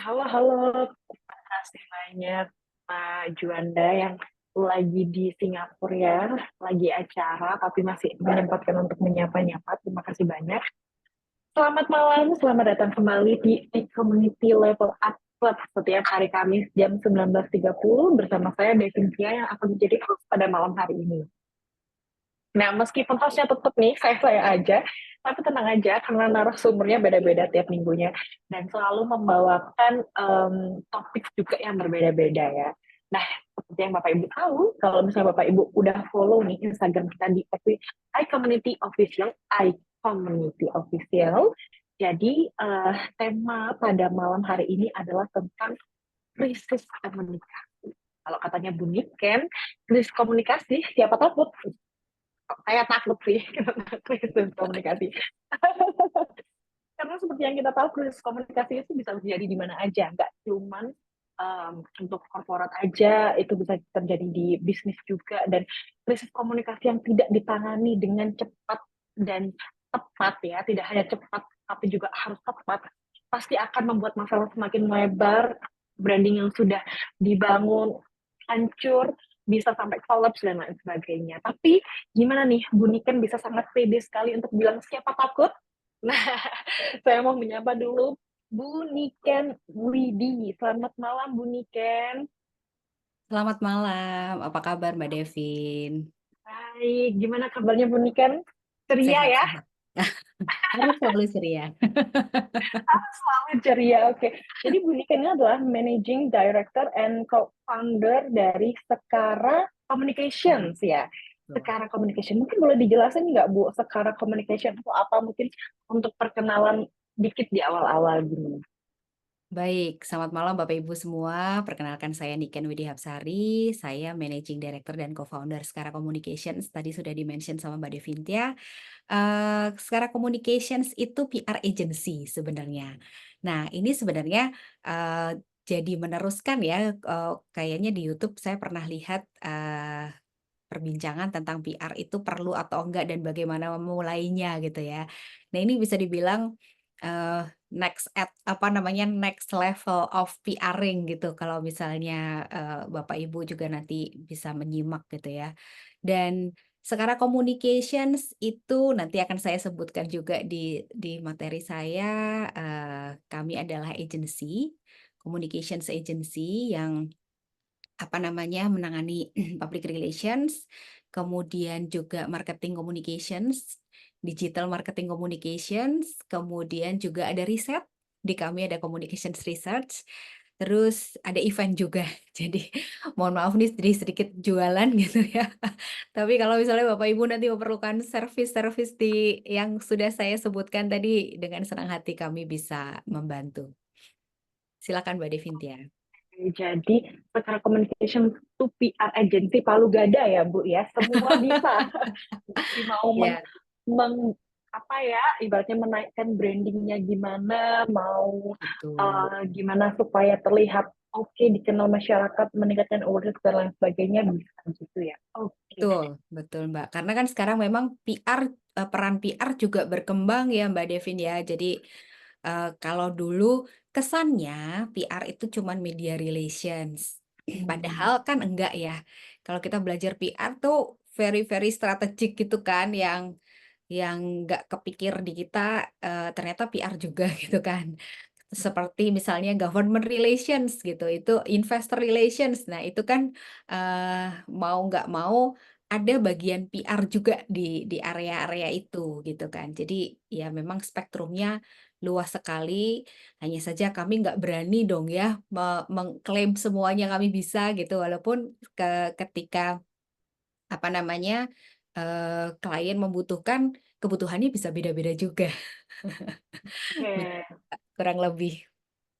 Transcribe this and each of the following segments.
Halo, terima kasih banyak Pak Juanda yang lagi di Singapura ya, lagi acara tapi masih menyempatkan untuk menyapa-nyapa. Terima kasih banyak. Selamat malam, selamat datang kembali di Community Level Up Club setiap hari Kamis jam 19.30 bersama saya Devin Tia yang akan menjadi host pada malam hari ini. Nah, meskipun hostnya tetap nih, saya aja, tapi tenang aja, karena narasumbernya beda-beda tiap minggunya, dan selalu membawakan topik juga yang berbeda-beda ya. Nah, seperti yang Bapak Ibu tahu, kalau misalnya Bapak Ibu udah follow nih Instagram kita di iCommunity Official, iCommunity Official, jadi tema pada malam hari ini adalah tentang krisis komunikasi. Kalau katanya Bu Niken, krisis komunikasi, siapa takut? Saya takut sih krisis komunikasi. Karena seperti yang kita tahu, krisis komunikasi itu bisa terjadi di mana aja, nggak cuman untuk korporat aja, itu bisa terjadi di bisnis juga. Dan krisis komunikasi yang tidak ditangani dengan cepat dan tepat ya, tidak hanya cepat tapi juga harus tepat, pasti akan membuat masalah semakin lebar, branding yang sudah dibangun hancur, bisa sampai kolaps dan lain sebagainya. Tapi gimana nih, Bu Niken bisa sangat pede sekali untuk bilang siapa takut? Nah, saya mau menyapa dulu Bu Niken Widi. Selamat malam Bu Niken. Selamat malam, apa kabar Mbak Devin? Baik, gimana kabarnya Bu Niken? Ceria ya? Sehat-sehat. Harus selalu ceria. Selalu ceria, oke. Jadi Bu Niken ini adalah Managing Director and Co-founder dari Sekara Communications ya. Tuh. Sekara Communication, mungkin boleh dijelasin nggak Bu, Sekara Communication itu apa? Mungkin untuk perkenalan dikit di awal-awal gini. Baik, selamat malam Bapak Ibu semua. Perkenalkan saya Niken Widi Hapsari, saya Managing Director dan Co-founder Skara Communications. Tadi sudah di-mention sama Mbak Devintia. Skara Communications itu PR agency sebenarnya. Nah, ini sebenarnya jadi meneruskan ya, kayaknya di YouTube saya pernah lihat perbincangan tentang PR itu perlu atau enggak dan bagaimana memulainya gitu ya. Nah ini bisa dibilang, next level of PR-ing gitu kalau misalnya, Bapak Ibu juga nanti bisa menyimak gitu ya. Dan sekarang communications itu nanti akan saya sebutkan juga di materi saya, kami adalah agency, communications agency yang menangani public relations, kemudian juga marketing communications, digital marketing communications, kemudian juga ada riset, di kami ada communications research, terus ada event juga. Jadi mohon maaf nih sedikit jualan gitu ya. Tapi kalau misalnya Bapak Ibu nanti memerlukan service-service yang sudah saya sebutkan tadi, dengan senang hati kami bisa membantu. Silakan Mbak Devintia. Jadi secara communication itu PR agency palu gada ya Bu ya, semua bisa. Jadi mau Ya, apa ya, ibaratnya menaikkan brandingnya gimana, mau betul. gimana supaya terlihat oke, dikenal masyarakat, meningkatkan awareness dan lain sebagainya bisa gitu ya. Oke. Betul, betul Mbak. Karena kan sekarang memang PR, peran PR juga berkembang ya Mbak Devin ya. Jadi kalau dulu kesannya PR itu cuman media relations. Hmm. Padahal kan enggak ya. Kalau kita belajar PR tuh very very strategik gitu kan, yang nggak kepikir di kita ternyata PR juga gitu kan. Seperti misalnya government relations gitu, itu investor relations. Nah, itu kan mau nggak mau ada bagian PR juga di area-area itu gitu kan. Jadi ya memang spektrumnya luas sekali. Hanya saja kami nggak berani dong ya mengklaim semuanya kami bisa gitu. Walaupun ketika klien membutuhkan, kebutuhannya bisa beda-beda juga. Oke. Kurang lebih.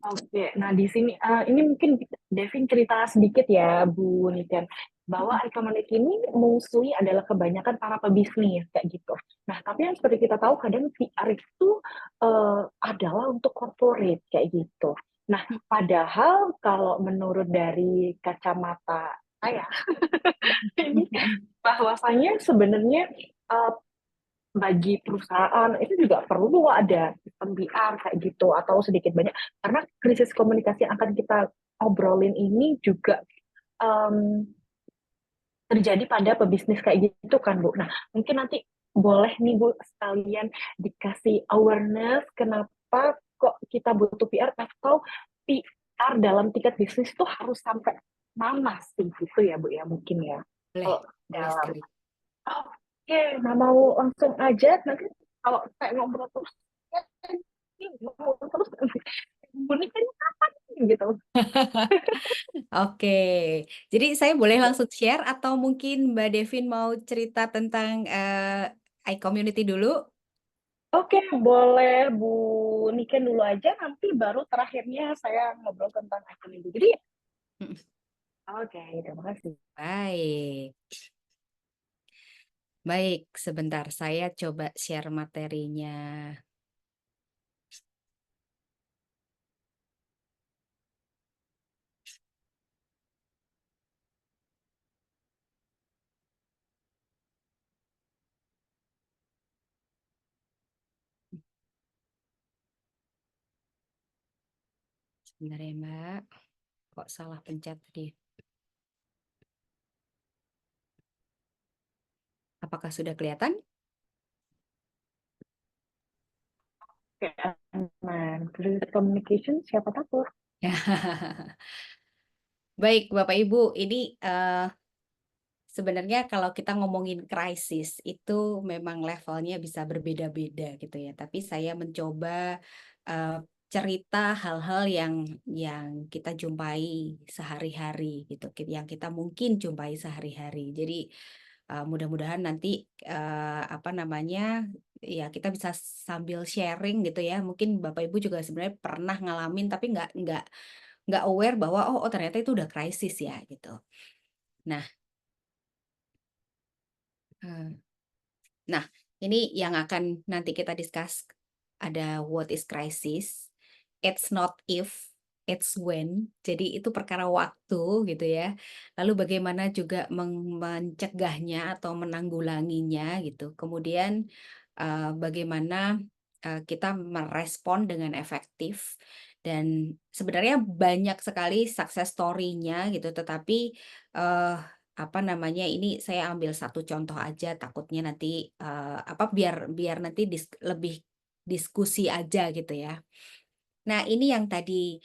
Oke, nah di sini ini mungkin Devin cerita sedikit ya Bu Niken, bahwa e-commerce ini mostly adalah kebanyakan para pebisnis kayak gitu. Nah, tapi yang seperti kita tahu kadang PR itu adalah untuk corporate kayak gitu. Nah, padahal kalau menurut dari kacamata saya ini bahwasanya sebenarnya bagi perusahaan itu juga perlu ada sistem PR kayak gitu atau sedikit banyak karena krisis komunikasi yang akan kita obrolin ini juga em, terjadi pada pebisnis kayak gitu kan Bu. Nah mungkin nanti boleh nih Bu sekalian dikasih awareness kenapa kok kita butuh PR atau PR dalam tingkat bisnis itu harus sampai mana sih gitu ya Bu ya mungkin ya. Boleh, Kalau boleh dalam sekali. oke, nah mau langsung aja nanti kalau saya ngobrol terus, ya, ini ngobrol terus bunyi kan kapan gitu. Oke, jadi saya boleh langsung share atau mungkin Mbak Devin mau cerita tentang iCommunity dulu? Oke, boleh Bu Niken dulu aja, nanti baru terakhirnya saya ngobrol tentang akun itu. Jadi, Mm, oke, terima kasih. Baik, baik. Sebentar, saya coba share materinya. Sebentar ya, Mbak. Kok salah pencet tadi? Apakah sudah kelihatan? Oke, aman. Krisis communication siapa takut? Baik, Bapak Ibu, ini sebenarnya kalau kita ngomongin krisis itu memang levelnya bisa berbeda-beda gitu ya. Tapi saya mencoba eh, cerita hal-hal yang kita jumpai sehari-hari gitu, yang kita mungkin jumpai sehari-hari. Jadi mudah-mudahan nanti apa namanya ya kita bisa sambil sharing gitu ya. Mungkin Bapak Ibu juga sebenarnya pernah ngalamin tapi nggak aware bahwa oh ternyata itu udah krisis ya gitu. Nah, eh, Nah, ini yang akan nanti kita discuss ada what is crisis, it's not if, it's when. Jadi itu perkara waktu gitu ya. Lalu bagaimana juga mencegahnya atau menanggulanginya gitu. Kemudian bagaimana kita merespon dengan efektif dan sebenarnya banyak sekali success story-nya gitu. Tetapi eh, apa namanya ini saya ambil satu contoh aja takutnya nanti apa biar biar nanti lebih diskusi aja gitu ya. Nah, ini yang tadi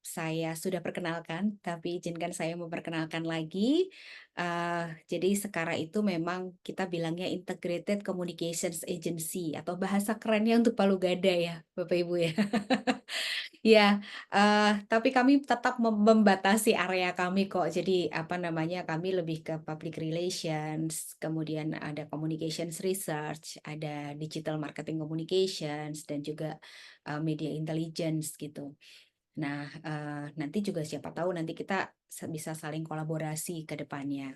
saya sudah perkenalkan, tapi izinkan saya memperkenalkan lagi. Jadi sekarang itu memang kita bilangnya Integrated Communications Agency atau bahasa kerennya untuk Palu Gada ya, Bapak Ibu ya. Ya, tapi kami tetap membatasi area kami kok. Jadi apa namanya, kami lebih ke public relations, kemudian ada communications research, ada digital marketing communications, dan juga media intelligence gitu. Nah, nanti juga siapa tahu nanti kita bisa saling kolaborasi ke depannya.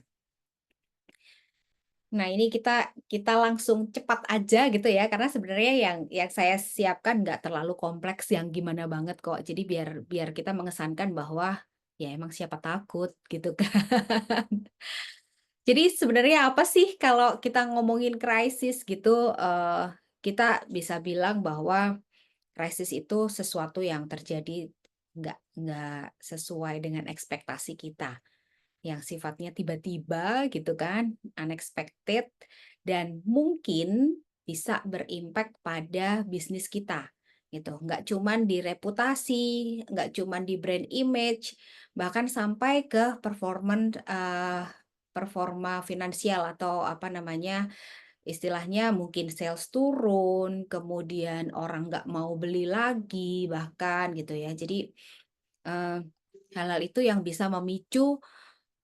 Nah, ini kita kita langsung cepat aja gitu ya, karena sebenarnya yang saya siapkan nggak terlalu kompleks yang gimana banget kok. Jadi biar biar kita mengesankan bahwa ya emang siapa takut gitu kan. Jadi sebenarnya apa sih kalau kita ngomongin krisis gitu, kita bisa bilang bahwa krisis itu sesuatu yang terjadi nggak sesuai dengan ekspektasi kita. Yang sifatnya tiba-tiba gitu kan, unexpected, dan mungkin bisa berimpact pada bisnis kita gitu. Nggak cuman di reputasi, nggak cuman di brand image, bahkan sampai ke performa finansial atau apa namanya, istilahnya mungkin sales turun, kemudian orang nggak mau beli lagi bahkan gitu ya. Jadi eh, hal-hal itu yang bisa memicu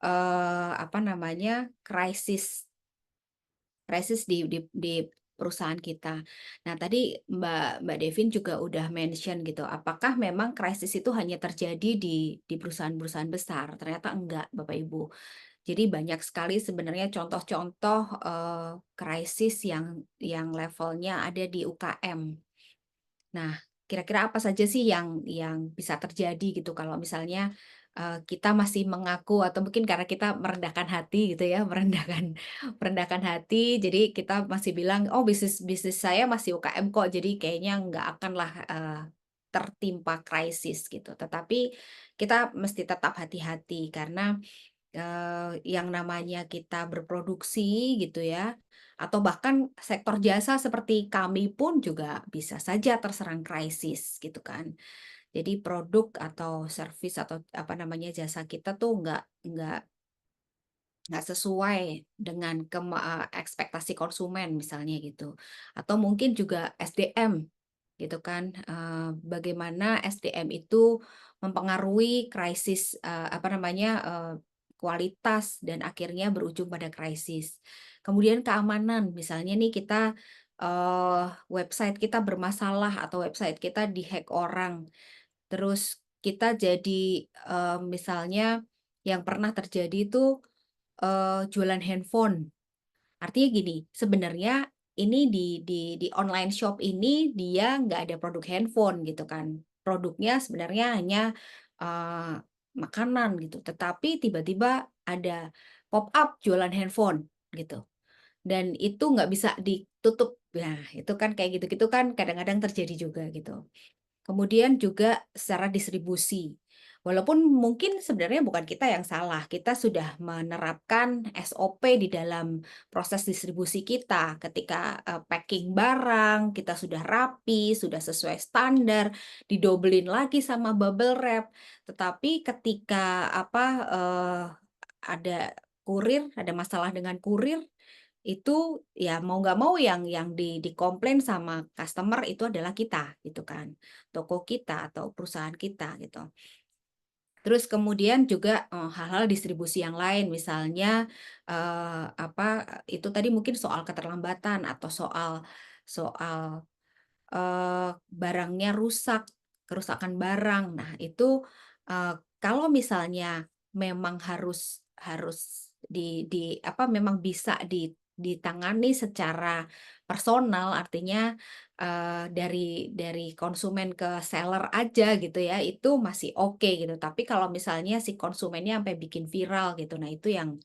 apa namanya, krisis krisis di perusahaan kita. Nah, tadi Mbak Devin juga udah mention gitu, apakah memang krisis itu hanya terjadi di perusahaan-perusahaan besar? Ternyata enggak, Bapak Ibu. Jadi banyak sekali sebenarnya contoh-contoh krisis yang levelnya ada di UKM. Nah, kira-kira apa saja sih yang bisa terjadi gitu kalau misalnya, kita masih mengaku atau mungkin karena kita merendahkan hati gitu ya, merendahkan hati, jadi kita masih bilang, "Oh, bisnis bisnis saya masih UKM kok, jadi kayaknya nggak akanlah, tertimpa krisis," gitu. Tetapi kita mesti tetap hati-hati karena yang namanya kita berproduksi gitu ya, atau bahkan sektor jasa seperti kami pun juga bisa saja terserang krisis gitu kan. Jadi produk atau service atau apa namanya, jasa kita tuh nggak sesuai dengan ekspektasi konsumen misalnya gitu. Atau mungkin juga SDM gitu kan, bagaimana SDM itu mempengaruhi krisis, apa namanya, kualitas dan akhirnya berujung pada krisis. Kemudian keamanan, misalnya nih kita, website kita bermasalah atau website kita dihack orang, terus kita jadi, misalnya yang pernah terjadi itu, jualan handphone. Artinya gini, sebenarnya ini di online shop ini dia nggak ada produk handphone gitu kan. Produknya sebenarnya hanya, eee, makanan gitu, tetapi tiba-tiba ada pop-up jualan handphone gitu, dan itu nggak bisa ditutup. Nah, itu kan kayak gitu-gitu kan kadang-kadang terjadi juga gitu. Kemudian juga secara distribusi. Walaupun mungkin sebenarnya bukan kita yang salah, kita sudah menerapkan SOP di dalam proses distribusi kita. Ketika, packing barang, kita sudah rapi, sudah sesuai standar, didobelin lagi sama bubble wrap. Tetapi ketika apa, ada kurir, ada masalah dengan kurir, itu ya mau nggak mau yang dikomplain sama customer itu adalah kita gitu kan, toko kita atau perusahaan kita gitu. Terus kemudian juga, hal-hal distribusi yang lain misalnya, apa, itu tadi mungkin soal keterlambatan atau soal barangnya rusak, kerusakan barang. Nah, itu, kalau misalnya memang harus apa, memang bisa ditangani secara personal, artinya, dari konsumen ke seller aja gitu ya, itu masih oke gitu. Tapi kalau misalnya si konsumennya sampai bikin viral gitu, nah itu yang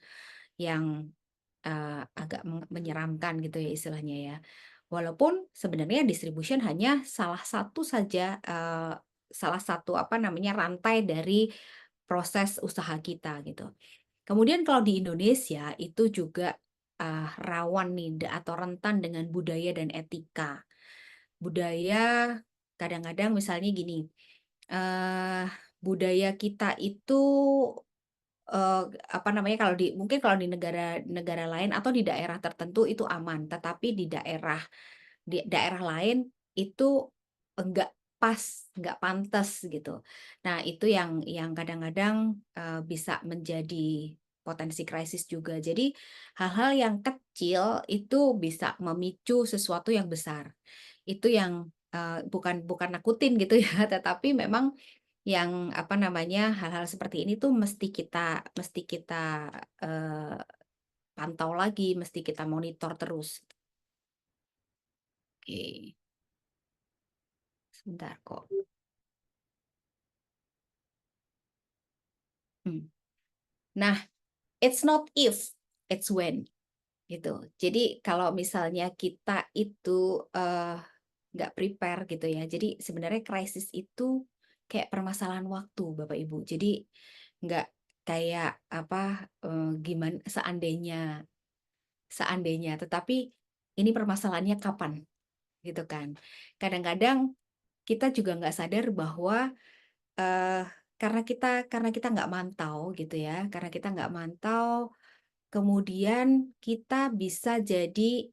agak menyeramkan gitu ya istilahnya ya. Walaupun sebenarnya distribution hanya salah satu saja, salah satu apa namanya, rantai dari proses usaha kita gitu. Kemudian kalau di Indonesia itu juga, rawan nih atau rentan dengan budaya dan etika. Budaya kadang-kadang misalnya gini, eee, budaya kita itu apa namanya, kalau di negara lain atau di daerah tertentu itu aman, tetapi di daerah lain itu enggak pas, enggak pantas gitu. Nah, itu yang kadang-kadang, bisa menjadi potensi krisis juga. Jadi, hal-hal yang kecil itu bisa memicu sesuatu yang besar. Itu yang, bukan bukan nakutin gitu ya, tetapi memang yang, apa namanya, hal-hal seperti ini tuh mesti kita, eee, pantau lagi, mesti kita monitor terus. Oke, sebentar kok. Mmm. Nah, it's not if, it's when, gitu. Jadi kalau misalnya kita itu, nggak prepare gitu ya, jadi sebenarnya krisis itu kayak permasalahan waktu, Bapak Ibu. Jadi nggak kayak apa, seandainya seandainya, tetapi ini permasalahannya kapan, gitu kan. Kadang-kadang kita juga nggak sadar bahwa, eee, karena kita nggak mantau gitu ya, karena kita nggak mantau, kemudian kita bisa jadi,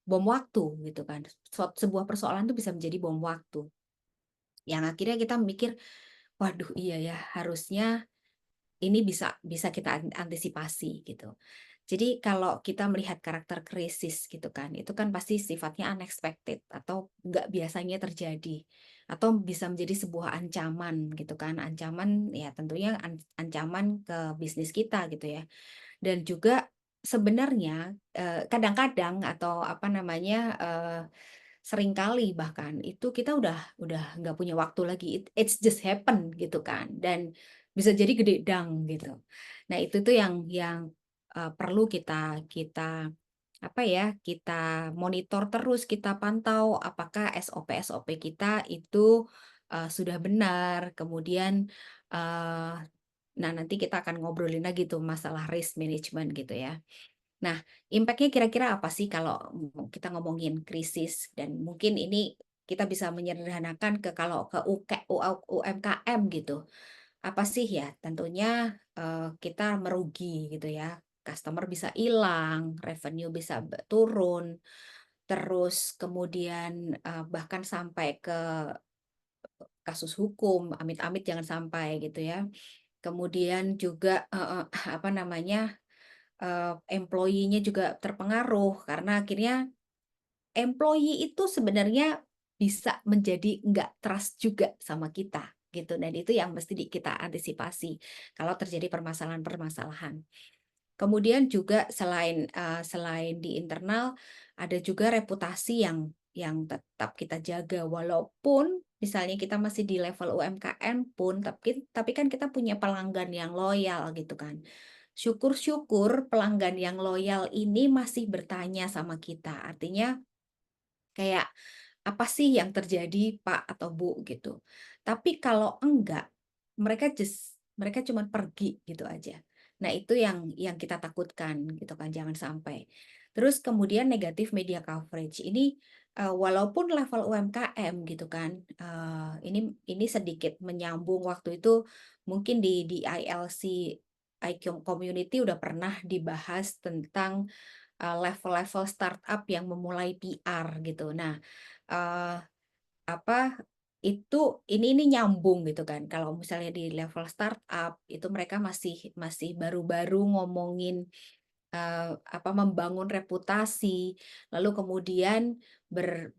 bom waktu gitu kan. Sebuah persoalan itu bisa menjadi bom waktu, yang akhirnya kita mikir, "Waduh iya ya, harusnya ini bisa bisa kita antisipasi," gitu. Jadi kalau kita melihat karakter krisis gitu kan, itu kan pasti sifatnya unexpected atau nggak biasanya terjadi, atau bisa menjadi sebuah ancaman gitu kan. Ancaman ya tentunya ancaman ke bisnis kita gitu ya. Dan juga sebenarnya, kadang-kadang atau apa namanya, seringkali bahkan itu kita udah nggak punya waktu lagi, it's just happen gitu kan, dan bisa jadi gede dang gitu. Nah itu tuh yang perlu kita kita apa ya, kita monitor terus, kita pantau apakah SOP-SOP kita itu, sudah benar. Kemudian, eee, nah nanti kita akan ngobrolin lagi tuh masalah risk management gitu ya. Nah, impact-nya kira-kira apa sih kalau kita ngomongin krisis, dan mungkin ini kita bisa menyederhanakan ke kalau ke UMKM gitu. Apa sih ya? Tentunya, kita merugi gitu ya. Customer bisa hilang, revenue bisa turun, terus kemudian, bahkan sampai ke kasus hukum, amit-amit jangan sampai gitu ya. Kemudian juga apa namanya, employee-nya juga terpengaruh karena akhirnya employee itu sebenarnya bisa menjadi nggak trust juga sama kita gitu, dan itu yang mesti kita antisipasi kalau terjadi permasalahan-permasalahan. Kemudian juga selain di internal, ada juga reputasi yang tetap kita jaga walaupun misalnya kita masih di level UMKM pun, tapi kan kita punya pelanggan yang loyal gitu kan. Syukur-syukur pelanggan yang loyal ini masih bertanya sama kita, artinya kayak, "Apa sih yang terjadi, Pak atau Bu?" Gitu. Tapi kalau enggak, mereka cuman pergi gitu aja. Nah, itu yang kita takutkan gitu kan, jangan sampai. Terus kemudian negatif media coverage ini, walaupun level UMKM gitu kan, ini sedikit menyambung waktu itu mungkin di ILC Community udah pernah dibahas tentang level-level startup yang memulai PR gitu. Nah, eee, apa, ini nyambung gitu kan. Kalau misalnya di level startup, itu mereka masih masih baru-baru ngomongin, membangun reputasi, lalu kemudian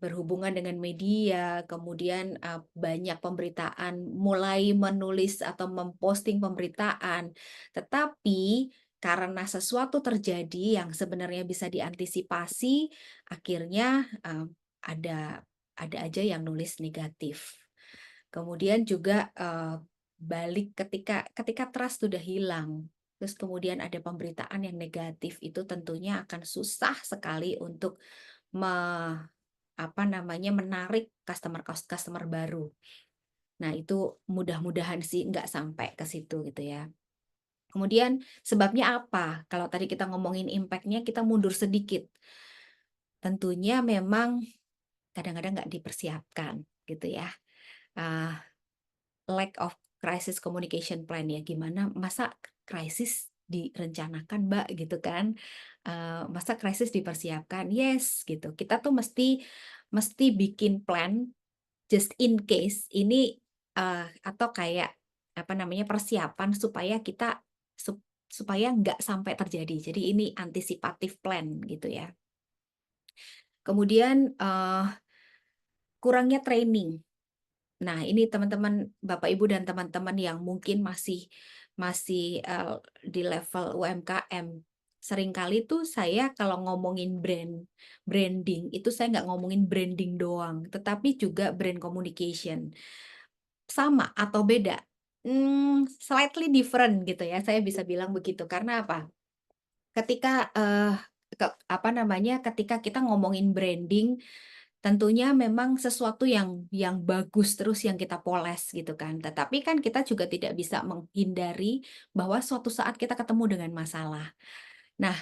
berhubungan dengan media, kemudian, banyak pemberitaan, mulai menulis atau memposting pemberitaan. Tetapi karena sesuatu terjadi yang sebenarnya bisa diantisipasi, akhirnya, ada aja yang nulis negatif. Kemudian juga, balik ketika trust sudah hilang, terus kemudian ada pemberitaan yang negatif, itu tentunya akan susah sekali untuk me menarik customer baru. Nah, itu mudah-mudahan sih nggak sampai ke situ gitu ya. Kemudian sebabnya apa? Kalau tadi kita ngomongin impact-nya, kita mundur sedikit. Tentunya memang kadang-kadang nggak dipersiapkan gitu ya. Eee Lack of crisis communication plan ya, gimana masa krisis direncanakan, Mbak, gitu kan. Masa krisis dipersiapkan? Yes, gitu. Kita tuh mesti mesti bikin plan just in case ini, atau kayak, persiapan supaya kita supaya nggak sampai terjadi. Jadi ini anticipative plan gitu ya. Kemudian, kurangnya training. Nah, ini teman-teman, Bapak Ibu dan teman-teman yang mungkin masih masih, di level UMKM, seringkali tuh saya kalau ngomongin branding, itu saya nggak ngomongin branding doang, tetapi juga brand communication. Sama atau beda? Slightly different gitu ya, saya bisa bilang begitu. Karena apa? Ketika, ketika kita ngomongin branding, tentunya memang sesuatu yang bagus terus yang kita poles gitu kan. Tetapi kan kita juga tidak bisa menghindari bahwa suatu saat kita ketemu dengan masalah. Nah,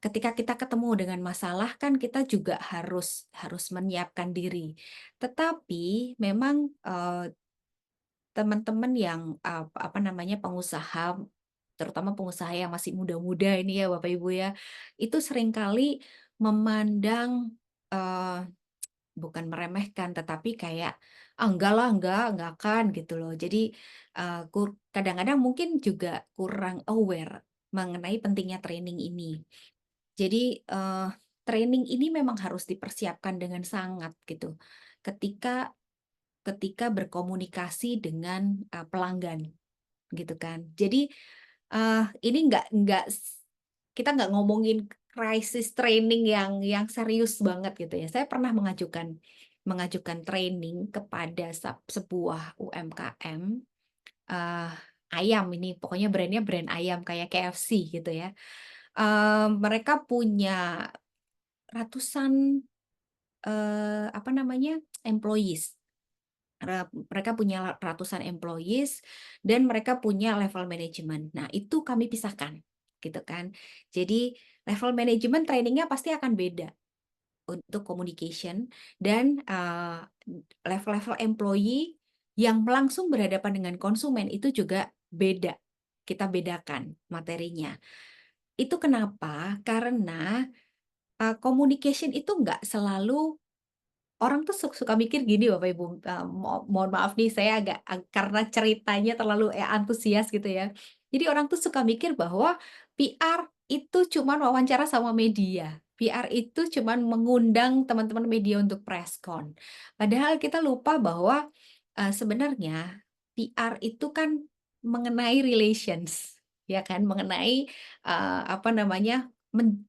ketika kita ketemu dengan masalah kan kita juga harus harus menyiapkan diri. Tetapi memang, teman-teman yang, pengusaha, terutama pengusaha yang masih muda-muda ini ya Bapak Ibu ya, itu seringkali memandang, bukan meremehkan, tetapi kayak, "Ah, enggak lah, enggak akan," gitu loh. Jadi, kadang-kadang mungkin juga kurang aware mengenai pentingnya training ini. Jadi, training ini memang harus dipersiapkan dengan sangat gitu, ketika ketika berkomunikasi dengan, pelanggan, gitu kan. Jadi, ini nggak kita nggak ngomongin krisis training yang serius banget gitu ya. Saya pernah mengajukan training kepada sebuah UMKM, eee, ayam ini, pokoknya brand-nya brand ayam kayak KFC gitu ya. Mereka punya ratusan, apa namanya, employees. Mereka punya ratusan employees dan mereka punya level manajemen. Nah, itu kami pisahkan, gitu kan. Jadi level manajemen trainingnya pasti akan beda untuk communication dan, level-level employee yang langsung berhadapan dengan konsumen itu juga beda, kita bedakan materinya. Itu kenapa? Karena, communication itu nggak selalu. Orang tuh suka mikir gini Bapak Ibu, mohon maaf nih saya agak karena ceritanya terlalu, antusias gitu ya. Jadi orang tuh suka mikir bahwa PR itu cuman wawancara sama media, PR itu cuman mengundang teman-teman media untuk press con. Padahal kita lupa bahwa, sebenarnya PR itu kan mengenai relations, ya kan, mengenai, apa namanya,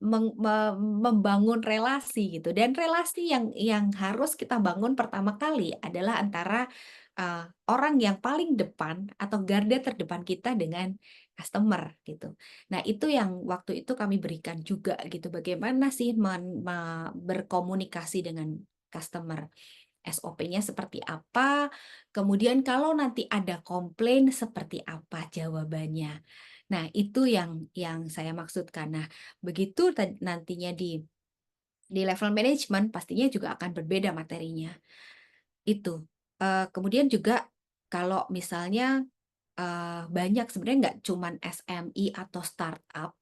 membangun relasi gitu dan relasi yang harus kita bangun pertama kali adalah antara, orang yang paling depan atau garda terdepan kita dengan customer gitu. Nah itu yang waktu itu kami berikan juga gitu, bagaimana sih berkomunikasi dengan customer, SOP-nya seperti apa, kemudian kalau nanti ada komplain seperti apa jawabannya. Nah, itu yang saya maksudkan. Nah, begitu nantinya di level manajemen pastinya juga akan berbeda materinya, itu. Kemudian juga kalau misalnya, banyak sebenarnya nggak cuman SMI atau startup,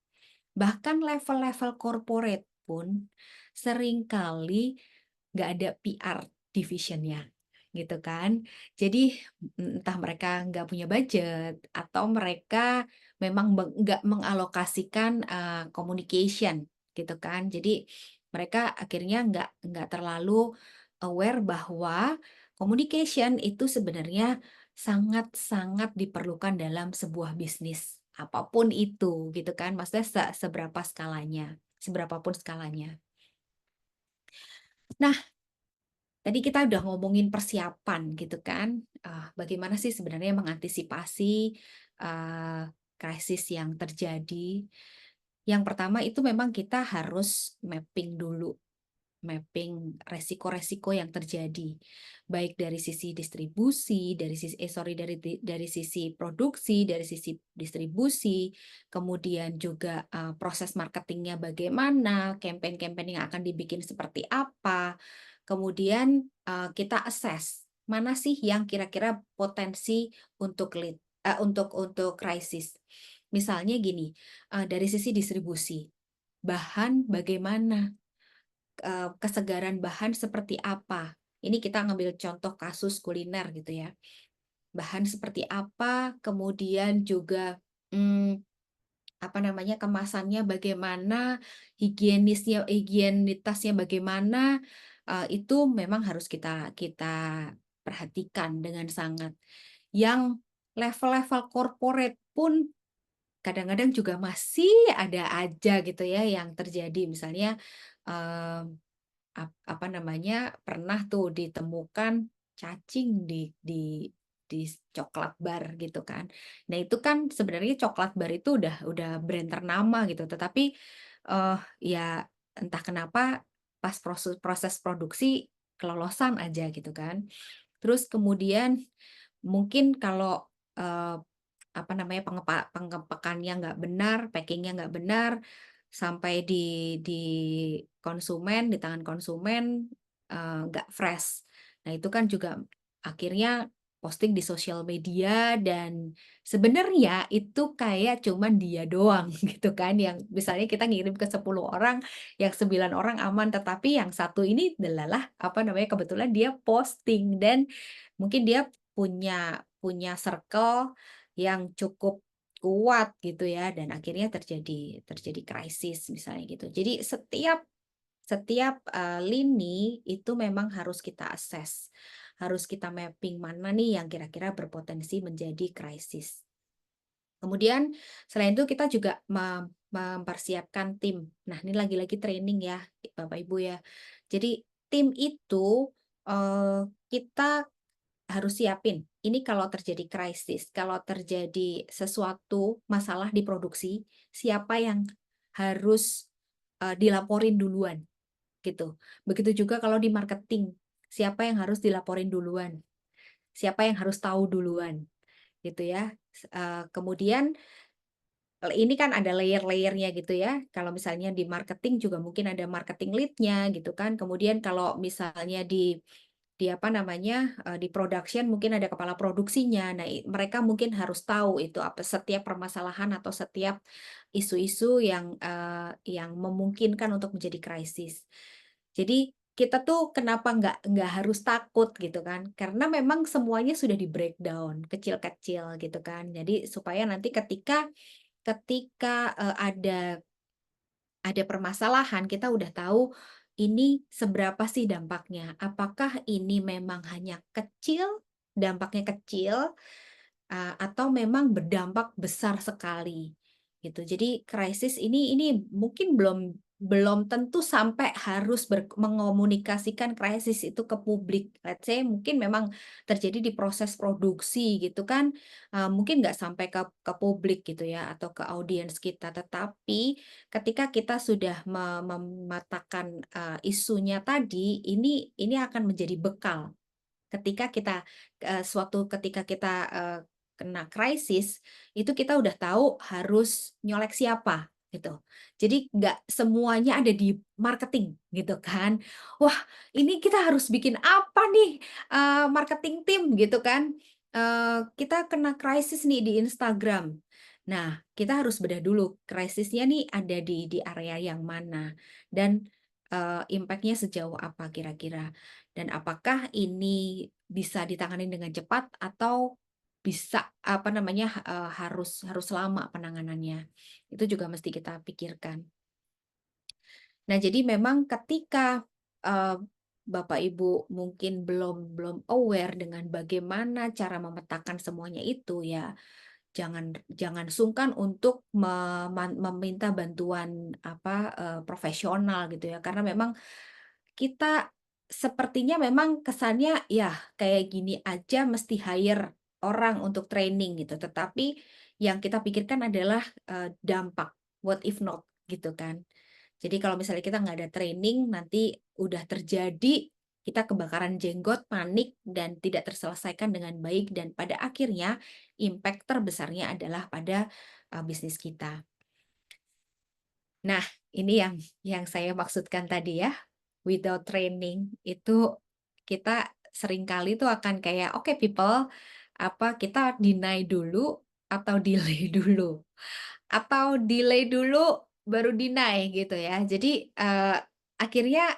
bahkan level-level corporate pun seringkali nggak ada PR division-nya, gitu kan. Jadi, entah mereka nggak punya budget atau mereka memang nggak mengalokasikan, communication, gitu kan. Jadi, mereka akhirnya nggak terlalu aware bahwa communication itu sebenarnya sangat-sangat diperlukan dalam sebuah bisnis, apapun itu, gitu kan. Maksudnya seberapa skalanya, seberapa pun skalanya. Nah, tadi kita udah ngomongin persiapan gitu kan, bagaimana sih sebenarnya mengantisipasi, krisis yang terjadi. Yang pertama itu memang kita harus mapping dulu, mapping resiko-resiko yang terjadi, baik dari sisi distribusi, dari sisi produksi, dari sisi distribusi, kemudian juga, proses marketingnya bagaimana, campaign-campaign yang akan dibikin seperti apa, kemudian, kita assess, mana sih yang kira-kira potensi untuk untuk krisis. Misalnya gini, dari sisi distribusi, bahan bagaimana? Kesegaran bahan seperti apa? Ini kita ngambil contoh kasus kuliner gitu ya. Bahan seperti apa, kemudian juga, mmm, apa namanya, kemasannya bagaimana, higienitasnya bagaimana, itu memang harus kita kita perhatikan dengan sangat. Yang level-level corporate pun kadang-kadang juga masih ada aja gitu ya yang terjadi. Misalnya, mmm apa namanya, pernah tuh ditemukan cacing di coklat bar gitu kan. Nah itu kan sebenarnya coklat bar itu udah brand ternama gitu, tetapi, ya entah kenapa pas proses proses produksi kelolosan aja gitu kan. Terus kemudian mungkin kalau, apa namanya, pengepakannya nggak benar, packingnya nggak benar, sampai di konsumen, di tangan konsumen, nggak fresh. Nah, itu kan juga akhirnya posting di sosial media dan sebenarnya itu kayak cuman dia doang gitu kan, yang misalnya kita ngirim ke 10 orang, yang 9 orang aman, tetapi yang satu ini delalah, apa namanya, kebetulan dia posting dan mungkin dia punya circle yang cukup kuat gitu ya dan akhirnya terjadi krisis misalnya gitu. Jadi setiap, lini itu memang harus kita assess, harus kita mapping mana nih yang kira-kira berpotensi menjadi krisis. Kemudian selain itu kita juga mempersiapkan tim. Nah, ini lagi-lagi training ya, Bapak Ibu ya. Jadi tim itu, kita harus siapin. Ini kalau terjadi krisis, kalau terjadi sesuatu masalah di produksi, siapa yang harus, dilaporin duluan, gitu. Begitu juga kalau di marketing, siapa yang harus dilaporin duluan, siapa yang harus tahu duluan, gitu ya. Kemudian ini kan ada layer-layernya gitu ya. Kalau misalnya di marketing juga mungkin ada marketing lead-nya gitu kan. Kemudian kalau misalnya di apa namanya, di production mungkin ada kepala produksinya. Nah, mereka mungkin harus tahu itu apa setiap permasalahan atau setiap isu-isu yang memungkinkan untuk menjadi krisis. Jadi kita tuh kenapa nggak harus takut gitu kan, karena memang semuanya sudah di-breakdown kecil-kecil gitu kan. Jadi supaya nanti ketika ketika, ada permasalahan, kita udah tahu ini seberapa sih dampaknya. Apakah ini memang hanya kecil, dampaknya kecil, atau memang berdampak besar sekali, gitu. Jadi krisis ini mungkin belum tentu sampai harus mengomunikasikan krisis itu ke publik. Let's say mungkin memang terjadi di proses produksi gitu kan, mungkin nggak sampai ke publik gitu ya atau ke audiens kita. Tetapi ketika kita sudah memetakan, isunya tadi, ini akan menjadi bekal ketika kita, ketika kita, kena krisis, itu kita udah tahu harus nyolek siapa, gitu. Jadi nggak semuanya ada di marketing, gitu kan. Wah, ini kita harus bikin apa nih, marketing tim, gitu kan. Kita kena krisis nih di Instagram. Nah, kita harus bedah dulu krisisnya nih ada di area yang mana dan, impact-nya sejauh apa kira-kira. Dan apakah ini bisa ditangani dengan cepat atau bisa, apa namanya, harus lama penanganannya. Itu juga mesti kita pikirkan. Nah, jadi memang ketika, eee, Bapak Ibu mungkin belum belum aware dengan bagaimana cara memetakan semuanya itu, ya jangan jangan sungkan untuk meminta bantuan, apa, profesional gitu ya. Karena memang kita sepertinya memang kesannya, ya kayak gini aja mesti hire orang untuk training gitu, tetapi yang kita pikirkan adalah, dampak, what if not, gitu kan. Jadi kalau misalnya kita nggak ada training, nanti udah terjadi, kita kebakaran jenggot, panik, dan tidak terselesaikan dengan baik, dan pada akhirnya impact terbesarnya adalah pada, bisnis kita. Nah, ini yang saya maksudkan tadi ya, without training itu kita seringkali tuh akan kayak, "Oke people, apa kita deny dulu atau delay dulu? Atau delay dulu baru deny?" Gitu ya. Jadi, akhirnya,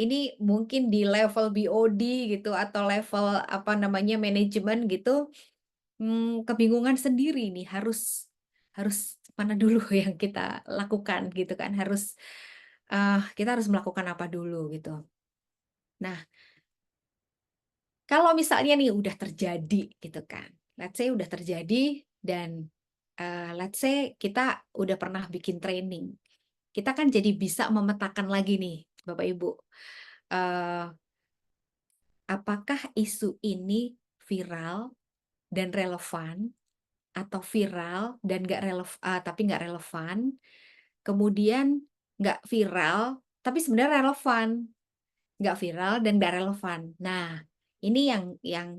ini mungkin di level BOD gitu atau level apa namanya, manajemen gitu, kebingungan sendiri nih harus mana dulu yang kita lakukan gitu kan, kita harus melakukan apa dulu gitu. Nah, kalau misalnya nih udah terjadi gitu kan, let's say udah terjadi dan, let's say kita udah pernah bikin training, kita kan jadi bisa memetakan lagi nih Bapak Ibu, eee, apakah isu ini viral dan relevan atau viral dan tapi nggak relevan, kemudian nggak viral tapi sebenarnya relevan. Nggak viral dan nggak relevan. Nah, ini yang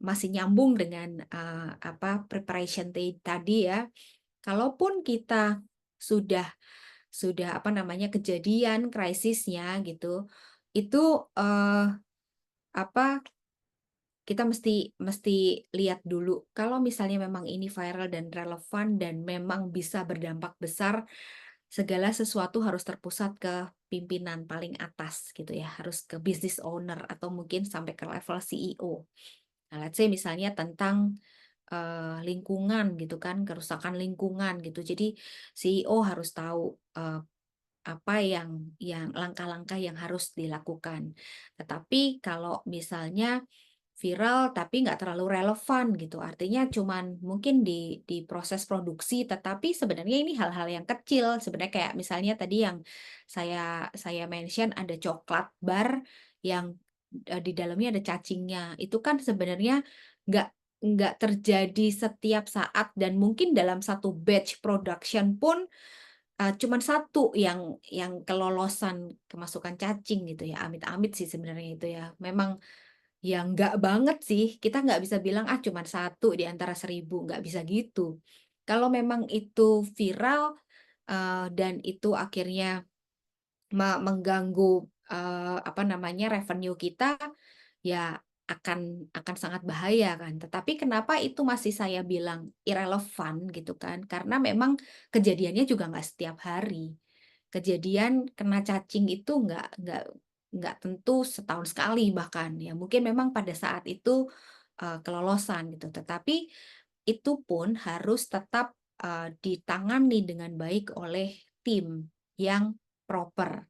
masih nyambung dengan, apa, preparation tadi ya. Kalaupun kita sudah apa namanya, kejadian krisisnya gitu, itu, apa, kita mesti lihat dulu, kalau misalnya memang ini viral dan relevan dan memang bisa berdampak besar, segala sesuatu harus terpusat ke pimpinan paling atas gitu ya, harus ke business owner atau mungkin sampai ke level CEO. Nah, let's say misalnya tentang, lingkungan gitu kan, kerusakan lingkungan gitu. Jadi CEO harus tahu, apa yang langkah-langkah yang harus dilakukan. Tetapi kalau misalnya viral tapi nggak terlalu relevan gitu. Artinya cuman mungkin di proses produksi, tetapi sebenarnya ini hal-hal yang kecil. Sebenarnya kayak misalnya tadi yang saya mention ada coklat bar yang, di dalamnya ada cacingnya. Itu kan sebenarnya nggak nggak terjadi setiap saat dan mungkin dalam satu batch production pun, cuman satu yang kelolosan kemasukan cacing gitu ya, amit-amit sih sebenarnya itu ya. Memang ya enggak banget sih, kita nggak bisa bilang, "Ah, cuman satu di antara 1.000," nggak bisa gitu. Kalau memang itu viral, dan itu akhirnya mengganggu, apa namanya, revenue kita, ya akan sangat bahaya kan. Tetapi kenapa itu masih saya bilang irrelevan gitu kan, karena memang kejadiannya juga nggak setiap hari. Kejadian kena cacing itu nggak tentu setahun sekali bahkan, ya mungkin memang pada saat itu, kelolosan gitu. Tetapi itu pun harus tetap, ditangani dengan baik oleh tim yang proper.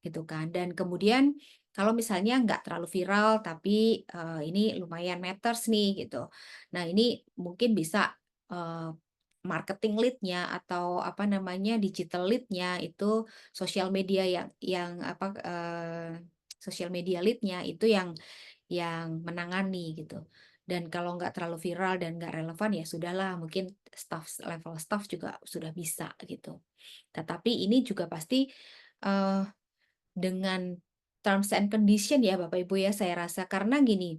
Gitu kan. Dan kemudian kalau misalnya nggak terlalu viral tapi, ini lumayan matters nih gitu. Nah ini mungkin bisa, eee, marketing lead-nya atau apa namanya, digital lead-nya itu sosial media yang apa, sosial media lead-nya itu yang menangani gitu. Dan kalau nggak terlalu viral dan nggak relevan ya sudahlah mungkin level staff juga sudah bisa gitu. Tetapi ini juga pasti, eee dengan terms and condition ya Bapak Ibu ya saya rasa, karena gini,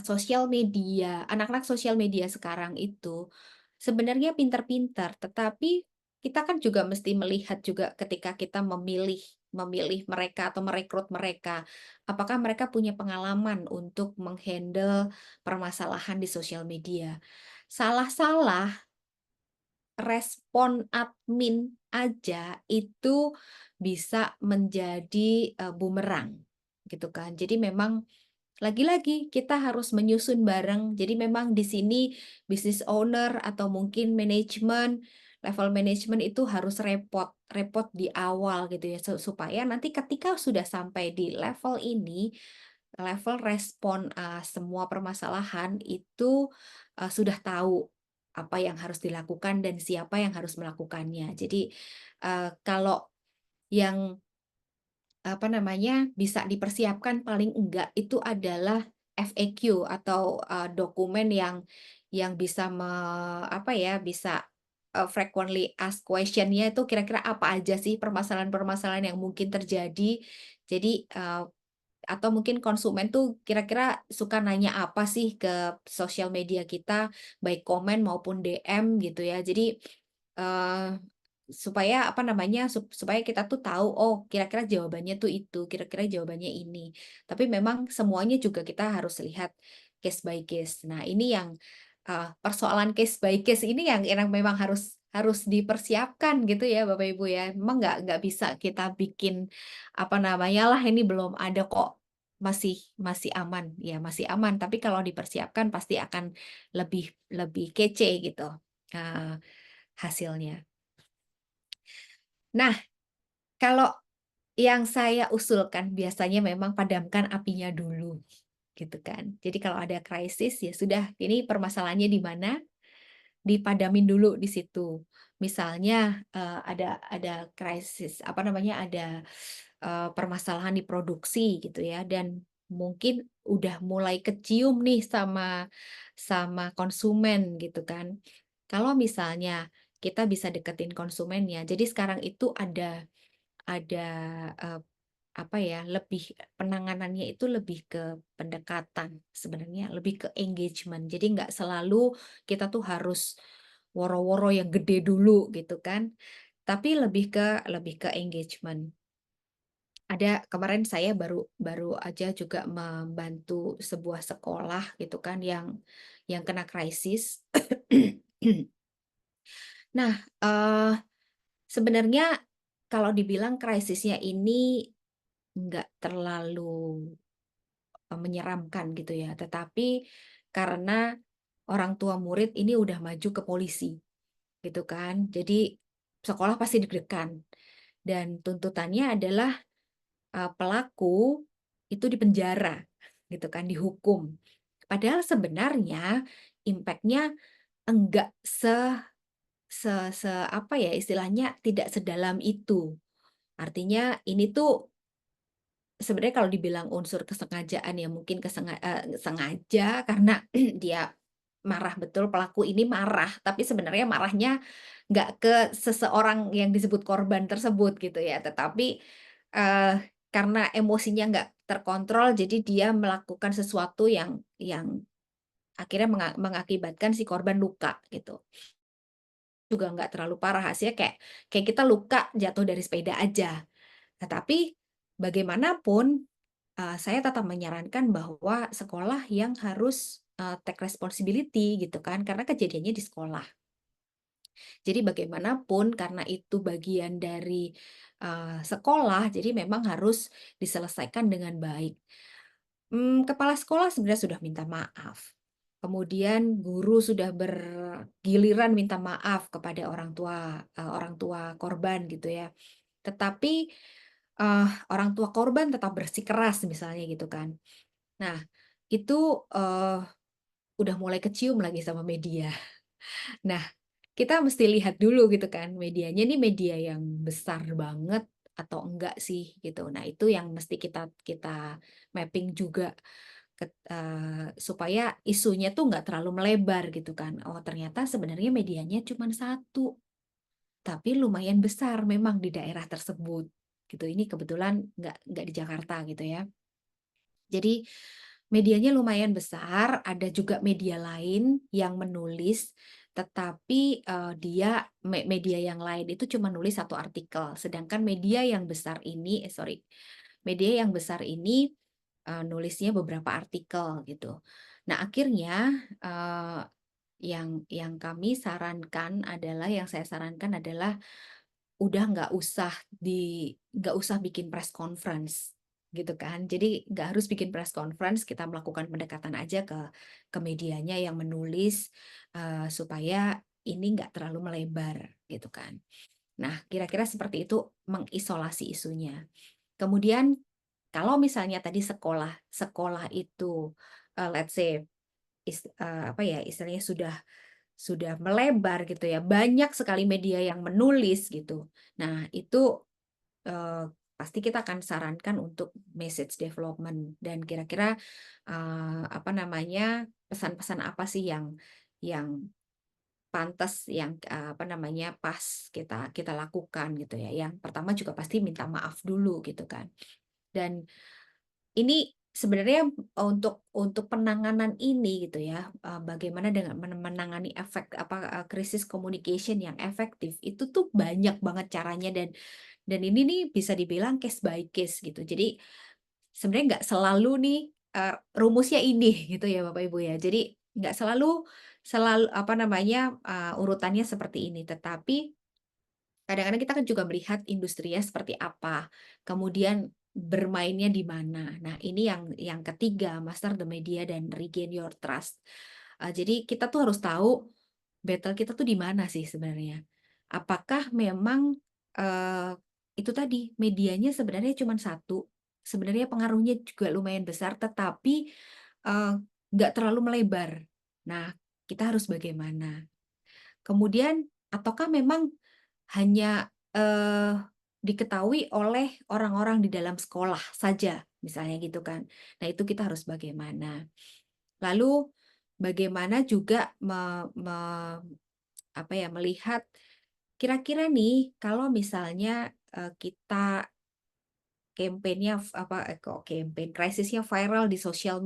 sosial media anak-anak sosial media sekarang itu sebenarnya pintar-pintar, tetapi kita kan juga mesti melihat juga ketika kita memilih memilih mereka atau merekrut mereka, apakah mereka punya pengalaman untuk menghandle permasalahan di sosial media. Salah-salah respon admin aja itu bisa menjadi, bumerang, gitu kan. Jadi memang lagi-lagi kita harus menyusun bareng. Jadi memang di sini business owner atau mungkin manajemen, level manajemen itu harus repot repot di awal gitu ya, supaya nanti ketika sudah sampai di level ini, level respon, semua permasalahan itu, sudah tahu apa yang harus dilakukan dan siapa yang harus melakukannya. Jadi, kalau yang apa namanya, bisa dipersiapkan paling enggak itu adalah FAQ atau, dokumen yang bisa apa ya, bisa, frequently asked question-nya itu kira-kira apa aja sih permasalahan-permasalahan yang mungkin terjadi. Jadi, atau mungkin konsumen tuh kira-kira suka nanya apa sih ke sosial media kita, baik komen maupun DM gitu ya. Jadi, eee, supaya apa namanya, supaya kita tuh tahu, oh kira-kira jawabannya tuh itu, kira-kira jawabannya ini. Tapi memang semuanya juga kita harus lihat case by case. Nah ini yang, persoalan case by case ini yang memang harus harus dipersiapkan gitu ya Bapak Ibu ya. Memang nggak bisa kita bikin, apa namanya, "Lah ini belum ada kok, masih masih aman." Ya masih aman, tapi kalau dipersiapkan pasti akan lebih lebih kece gitu, eee, hasilnya. Nah, kalau yang saya usulkan biasanya memang padamkan apinya dulu, gitu kan. Jadi kalau ada krisis, ya sudah, ini permasalahannya di mana, dipadamin dulu di situ. Misalnya, ada krisis, apa namanya, ada, permasalahan di produksi gitu ya, dan mungkin udah mulai kecium nih sama konsumen gitu kan. Kalau misalnya kita bisa deketin konsumennya, jadi sekarang itu ada, eee, apa ya, lebih penanganannya itu lebih ke pendekatan sebenarnya, lebih ke engagement. Jadi nggak selalu kita tuh harus woro-woro yang gede dulu gitu kan, tapi lebih ke engagement. Ada kemarin saya baru baru aja juga membantu sebuah sekolah gitu kan yang kena krisis. Nah, sebenarnya kalau dibilang krisisnya ini nggak terlalu, menyeramkan gitu ya, tetapi karena orang tua murid ini udah maju ke polisi gitu kan. Jadi sekolah pasti deg-degan dan tuntutannya adalah, pelaku itu dipenjara gitu kan, dihukum. Padahal sebenarnya impact-nya enggak se se apa ya, istilahnya tidak sedalam itu. Artinya ini tuh sebenarnya kalau dibilang unsur kesengajaan ya mungkin sengaja karena dia marah betul, pelaku ini marah, tapi sebenarnya marahnya nggak ke seseorang yang disebut korban tersebut gitu ya, tetapi, eee, karena emosinya nggak terkontrol jadi dia melakukan sesuatu yang akhirnya mengakibatkan si korban luka gitu. Juga nggak terlalu parah, hasilnya kayak kayak kita luka jatuh dari sepeda aja. Tetapi bagaimanapun, saya tetap menyarankan bahwa sekolah yang harus, take responsibility gitu kan, karena kejadiannya di sekolah. Jadi bagaimanapun karena itu bagian dari, sekolah, jadi memang harus diselesaikan dengan baik. Kepala sekolah sebenarnya sudah minta maaf. Kemudian guru sudah bergiliran minta maaf kepada orang tua korban gitu ya. Tetapi, orang tua korban tetap bersikeras misalnya gitu kan. Nah, itu, udah mulai kecium lagi sama media. Nah, kita mesti lihat dulu gitu kan, medianya ini media yang besar banget atau enggak sih gitu. Nah, itu yang mesti kita kita mapping juga supaya isunya tuh nggak terlalu melebar gitu kan. Oh, ternyata sebenarnya medianya cuma satu, tapi lumayan besar memang di daerah tersebut gitu. Ini kebetulan nggak di Jakarta gitu ya. Jadi medianya lumayan besar, ada juga media lain yang menulis, tetapi, dia media yang lain itu cuma nulis satu artikel, sedangkan media yang besar ini, nulisnya beberapa artikel gitu. Nah akhirnya, yang saya sarankan adalah udah nggak usah bikin press conference, gitu kan. Jadi nggak harus bikin press conference, kita melakukan pendekatan aja ke medianya yang menulis, supaya ini nggak terlalu melebar, gitu kan. Nah, kira-kira seperti itu mengisolasi isunya. Kemudian kalau misalnya tadi sekolah sekolah itu, let's say apa ya, istilahnya sudah melebar gitu ya, banyak sekali media yang menulis gitu. Nah itu, pasti kita akan sarankan untuk message development dan kira-kira, apa namanya, pesan-pesan apa sih yang pantas, apa namanya, pas kita kita lakukan gitu ya. Yang pertama juga pasti minta maaf dulu gitu kan. Dan ini sebenarnya untuk penanganan ini gitu ya, bagaimana dengan menangani krisis communication yang efektif, itu tuh banyak banget caranya dan ini nih bisa dibilang case by case gitu. Jadi sebenarnya nggak selalu nih, rumusnya ini gitu ya Bapak Ibu ya. Jadi nggak selalu selalu apa namanya, urutannya seperti ini, tetapi kadang-kadang kita kan juga melihat industrinya seperti apa, kemudian bermainnya di mana. Nah, ini yang ketiga, master the media dan regain your trust. Jadi kita tuh harus tahu battle kita tuh di mana sih sebenarnya. Apakah memang, eee, itu tadi, medianya sebenarnya cuma satu, sebenarnya pengaruhnya juga lumayan besar, tetapi, eee, nggak terlalu melebar. Nah, kita harus bagaimana? Kemudian ataukah memang hanya, diketahui oleh orang-orang di dalam sekolah saja, misalnya gitu kan. Nah, itu kita harus bagaimana. Lalu bagaimana juga apa ya, melihat kira-kira nih kalau misalnya, kita campaign-nya kok campaign, krisisnya viral di sosial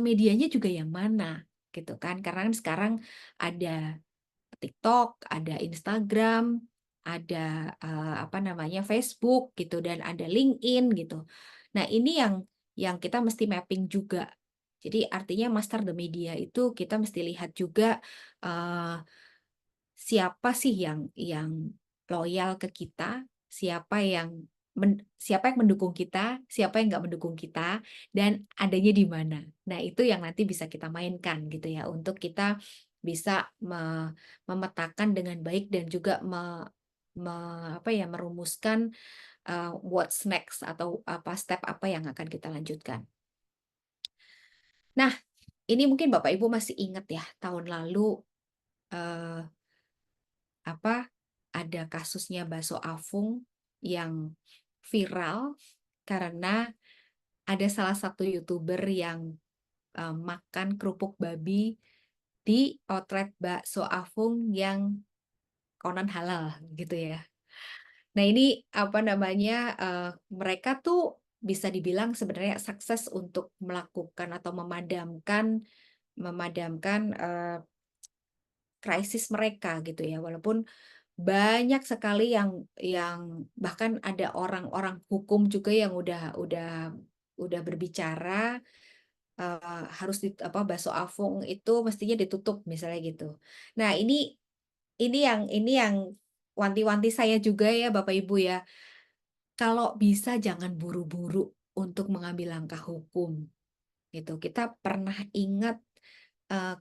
medianya juga yang mana, gitu kan. Karena kan sekarang ada TikTok, ada Instagram, ada, apa namanya, Facebook gitu dan ada LinkedIn gitu. Nah ini yang kita mesti mapping juga. Jadi artinya master the media itu kita mesti lihat juga, eee, siapa sih yang loyal ke kita, siapa yang mendukung kita, siapa yang nggak mendukung kita, dan adanya di mana. Nah itu yang nanti bisa kita mainkan gitu ya, untuk kita bisa memetakan dengan baik dan juga apa ya, merumuskan, what's next atau apa step apa yang akan kita lanjutkan. Nah, ini mungkin Bapak Ibu masih ingat ya, tahun lalu, eee, apa, ada kasusnya bakso Afung yang viral karena ada salah satu YouTuber yang, makan kerupuk babi di outlet bakso Afung yang konon halal, gitu ya. Nah ini, apa namanya, mereka tuh bisa dibilang sebenarnya sukses untuk melakukan atau memadamkan memadamkan, krisis mereka gitu ya. Walaupun banyak sekali yang bahkan ada orang-orang hukum juga yang udah berbicara, harus apa, bakso Afung itu mestinya ditutup misalnya gitu. Nah ini yang wanti-wanti saya juga ya Bapak Ibu ya. Kalau bisa jangan buru-buru untuk mengambil langkah hukum, gitu. Kita pernah ingat,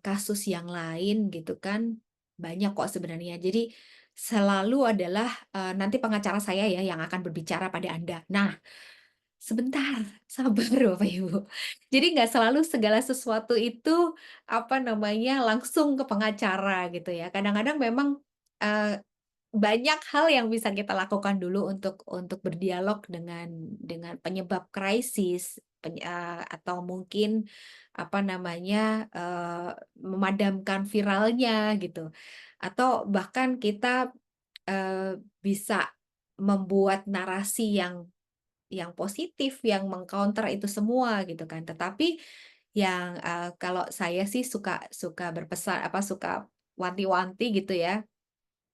kasus yang lain gitu kan, banyak kok sebenarnya. Jadi selalu adalah, nanti pengacara saya ya yang akan berbicara pada Anda. Nah, sebentar, sabar Bapak Ibu. Jadi nggak selalu segala sesuatu itu, apa namanya, langsung ke pengacara gitu ya. Kadang-kadang memang, eee banyak hal yang bisa kita lakukan dulu untuk berdialog dengan penyebab krisis, atau mungkin, apa namanya, memadamkan viralnya gitu. Atau bahkan kita, bisa membuat narasi yang positif, yang meng-counter itu semua gitu kan. Tetapi yang, kalau saya sih suka suka berpesan apa, suka wanti-wanti gitu ya,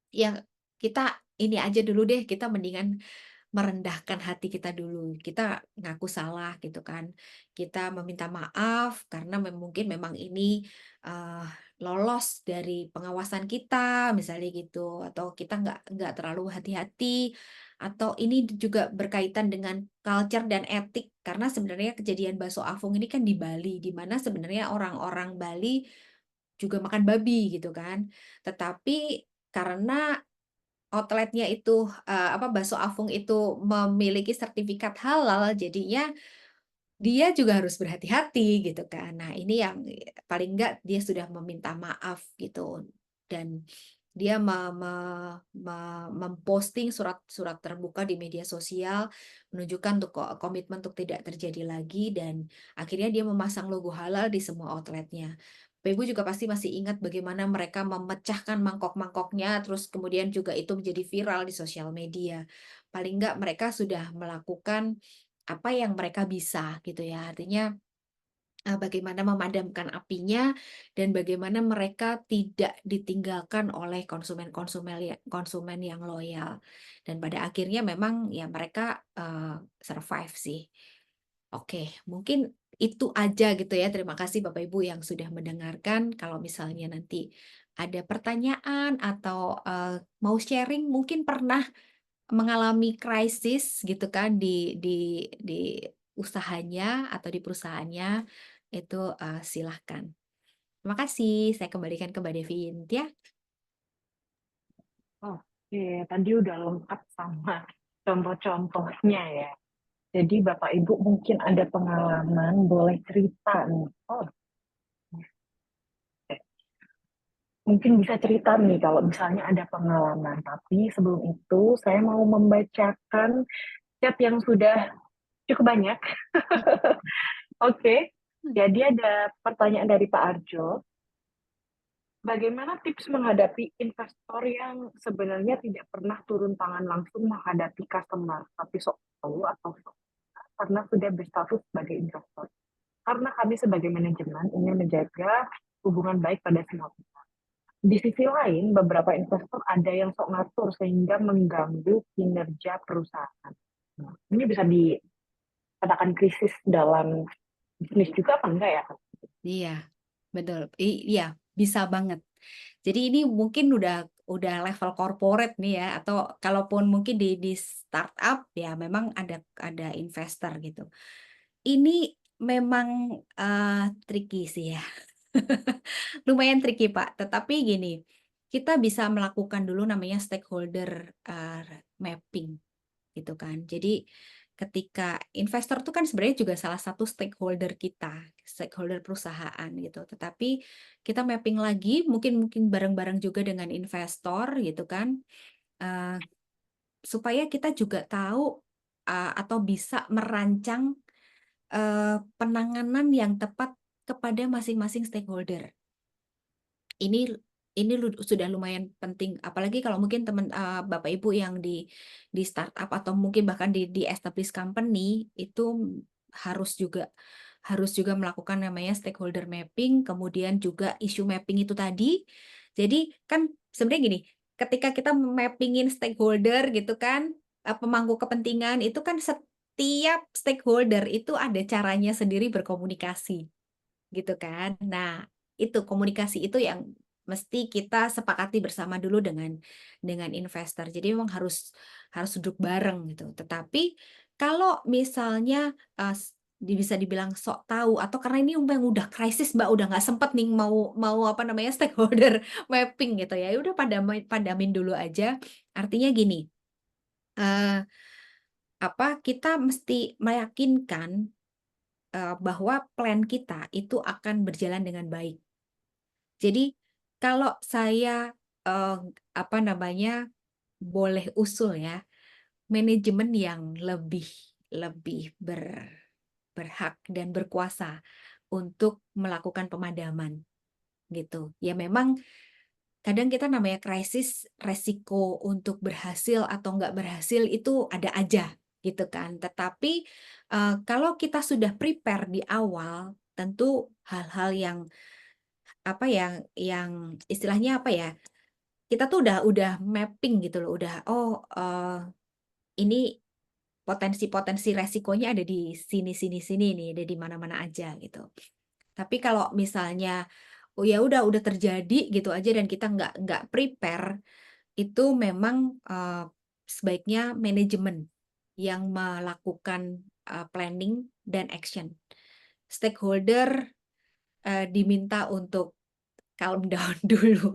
ya, kita ini aja dulu deh, kita mendingan merendahkan hati kita dulu. Kita ngaku salah gitu kan. Kita meminta maaf karena mungkin memang ini, eee, lolos dari pengawasan kita, misalnya gitu. Atau kita nggak terlalu hati-hati, atau ini juga berkaitan dengan culture dan etik. Karena sebenarnya kejadian bakso Afung ini kan di Bali, di mana sebenarnya orang-orang Bali juga makan babi gitu kan. Tetapi karena outletnya itu, apa, bakso Afung itu memiliki sertifikat halal, jadinya dia juga harus berhati-hati gitu kan. Nah ini yang paling enggak dia sudah meminta maaf gitu dan dia memposting surat-surat terbuka di media sosial menunjukkan untuk komitmen untuk tidak terjadi lagi dan akhirnya dia memasang logo halal di semua outletnya. Bapak Ibu juga pasti masih ingat bagaimana mereka memecahkan mangkok-mangkoknya, terus kemudian juga itu menjadi viral di sosial media. Paling enggak mereka sudah melakukan apa yang mereka bisa gitu ya. Artinya, bagaimana memadamkan apinya dan bagaimana mereka tidak ditinggalkan oleh konsumen yang loyal. Dan pada akhirnya memang ya mereka, survive sih. Oke, mungkin itu aja gitu ya. Terima kasih Bapak Ibu yang sudah mendengarkan. Kalau misalnya nanti ada pertanyaan atau, mau sharing mungkin pernah mengalami krisis gitu kan di usahanya atau di perusahaannya, itu, silahkan. Terima kasih, saya kembalikan ke Mbak Devin ya. Oke, tadi udah lengkap sama contoh-contohnya ya. Jadi Bapak Ibu mungkin ada pengalaman, boleh cerita nih. Oh, oke. Mungkin bisa cerita nih kalau misalnya ada pengalaman. Tapi sebelum itu saya mau membacakan chat yang sudah cukup banyak. Oke, jadi ada pertanyaan dari Pak Arjo. Bagaimana tips menghadapi investor yang sebenarnya tidak pernah turun tangan langsung menghadapi customer, tapi sok tahu atau sok karena sudah berstatus sebagai investor? Karena kami sebagai manajemen ingin menjaga hubungan baik pada semua pihak. Di sisi lain, beberapa investor ada yang sok ngatur sehingga mengganggu kinerja perusahaan. Nah, ini bisa dikatakan krisis dalam bisnis juga apa enggak ya? Iya, betul. Iya, bisa banget. Jadi ini mungkin udah level corporate nih ya, atau kalaupun mungkin di startup ya memang ada investor gitu. Ini memang, tricky sih ya. Lumayan tricky, Pak. Tetapi gini, kita bisa melakukan dulu namanya stakeholder, mapping gitu kan. Jadi ketika investor itu kan sebenarnya juga salah satu stakeholder kita, stakeholder perusahaan gitu. Tetapi kita mapping lagi, mungkin mungkin bareng-bareng juga dengan investor gitu kan, eh, supaya kita juga tahu atau bisa merancang penanganan yang tepat kepada masing-masing stakeholder. Ini sudah lumayan penting, apalagi kalau mungkin teman Bapak Ibu yang di startup atau mungkin bahkan di established company itu harus juga melakukan namanya stakeholder mapping, kemudian juga isu mapping itu tadi. Jadi kan sebenarnya gini, ketika kita mappingin stakeholder gitu kan, pemangku kepentingan itu kan setiap stakeholder itu ada caranya sendiri berkomunikasi gitu kan. Nah, itu komunikasi itu yang mesti kita sepakati bersama dulu dengan investor. Jadi memang harus duduk bareng gitu. Tetapi kalau misalnya bisa dibilang sok tahu atau karena ini yang udah krisis Mbak, udah nggak sempet nih mau mau apa namanya stakeholder mapping gitu ya. Ya udah padamin dulu aja. Artinya gini, eh, kita mesti meyakinkan bahwa plan kita itu akan berjalan dengan baik. Jadi kalau saya apa namanya boleh usul ya, manajemen yang lebih lebih berhak dan berkuasa untuk melakukan pemadaman gitu. Ya memang kadang kita namanya krisis, resiko untuk berhasil atau nggak berhasil itu ada aja gitu kan. Tetapi kalau kita sudah prepare di awal, tentu hal-hal yang apa yang istilahnya apa ya, kita tuh udah mapping gitu loh, udah ini potensi-potensi resikonya ada di sini sini sini nih, ada di mana-mana aja gitu. Tapi kalau misalnya oh ya udah terjadi gitu aja dan kita nggak prepare, itu memang sebaiknya manajemen yang melakukan planning dan action. Stakeholder diminta untuk calm down dulu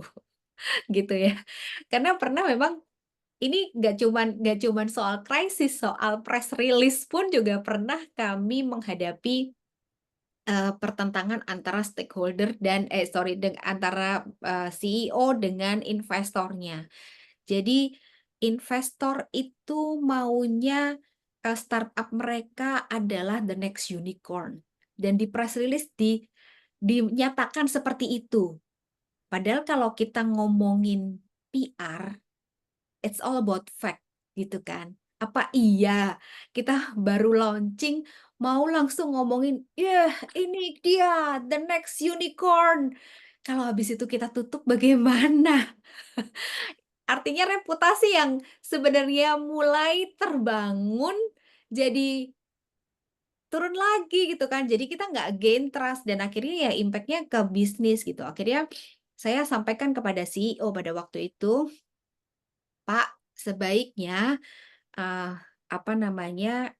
gitu ya. Karena pernah memang ini nggak cuman soal krisis, soal press release pun juga pernah kami menghadapi pertentangan antara stakeholder dan antara CEO dengan investornya. Jadi investor itu maunya startup mereka adalah the next unicorn dan di press release dinyatakan seperti itu. Padahal kalau kita ngomongin PR, it's all about fact gitu kan. Apa iya kita baru launching mau langsung ngomongin, "Yeah, ini dia the next unicorn." Kalau habis itu kita tutup bagaimana? Artinya reputasi yang sebenarnya mulai terbangun jadi turun lagi gitu kan. Jadi kita nggak gain trust dan akhirnya ya impact-nya ke bisnis gitu. Akhirnya saya sampaikan kepada CEO pada waktu itu, "Pak, sebaiknya eee, apa namanya,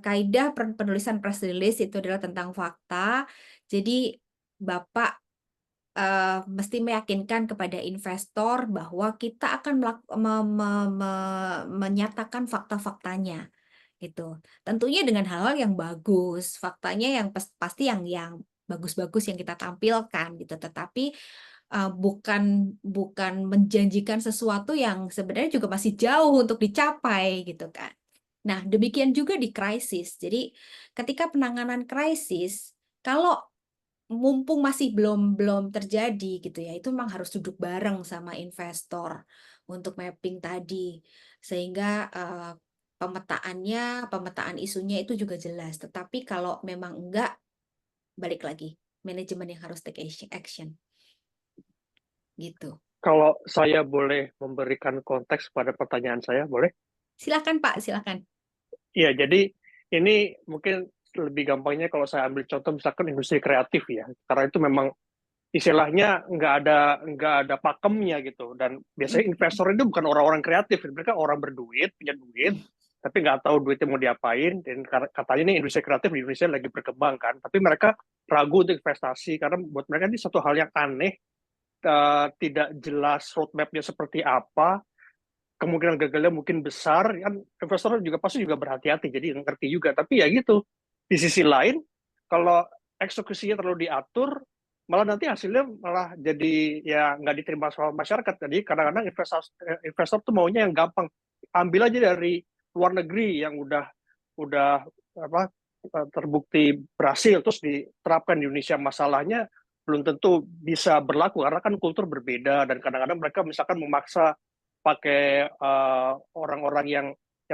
kaidah penulisan press release itu adalah tentang fakta. Jadi Bapak mesti meyakinkan kepada investor bahwa kita akan menyatakan fakta-faktanya, gitu. Tentunya dengan hal-hal yang bagus, faktanya yang pasti yang bagus-bagus yang kita tampilkan gitu, tetapi, bukan bukan menjanjikan sesuatu yang sebenarnya juga masih jauh untuk dicapai gitu kan. Nah, demikian juga di krisis. Jadi ketika penanganan krisis, kalau mumpung masih belum belum terjadi gitu ya, itu memang harus duduk bareng sama investor untuk mapping tadi. Sehingga, pemetaan isunya itu juga jelas. Tetapi kalau memang enggak, balik lagi, manajemen yang harus take action, gitu. Kalau saya boleh memberikan konteks pada pertanyaan saya, boleh? Silakan Pak, silakan. Iya, jadi ini mungkin lebih gampangnya kalau saya ambil contoh misalkan industri kreatif ya, karena itu memang istilahnya nggak ada pakemnya gitu, dan biasanya investor itu bukan orang-orang kreatif, mereka orang berduit, punya duit, tapi nggak tahu duitnya mau diapain, dan katanya ini industri kreatif di Indonesia lagi berkembang kan, tapi mereka ragu untuk investasi karena buat mereka ini satu hal yang aneh, tidak jelas roadmap-nya seperti apa, kemungkinan gagalnya mungkin besar, kan investor juga pasti juga berhati-hati, jadi ngerti juga. Tapi ya gitu, di sisi lain, kalau eksekusinya terlalu diatur, malah nanti hasilnya malah jadi ya nggak diterima sama masyarakat. Jadi kadang-kadang investor tuh maunya yang gampang. Ambil aja dari luar negeri yang udah apa terbukti berhasil, terus diterapkan di Indonesia. Masalahnya belum tentu bisa berlaku karena kan kultur berbeda, dan kadang-kadang mereka misalkan memaksa pakai orang-orang yang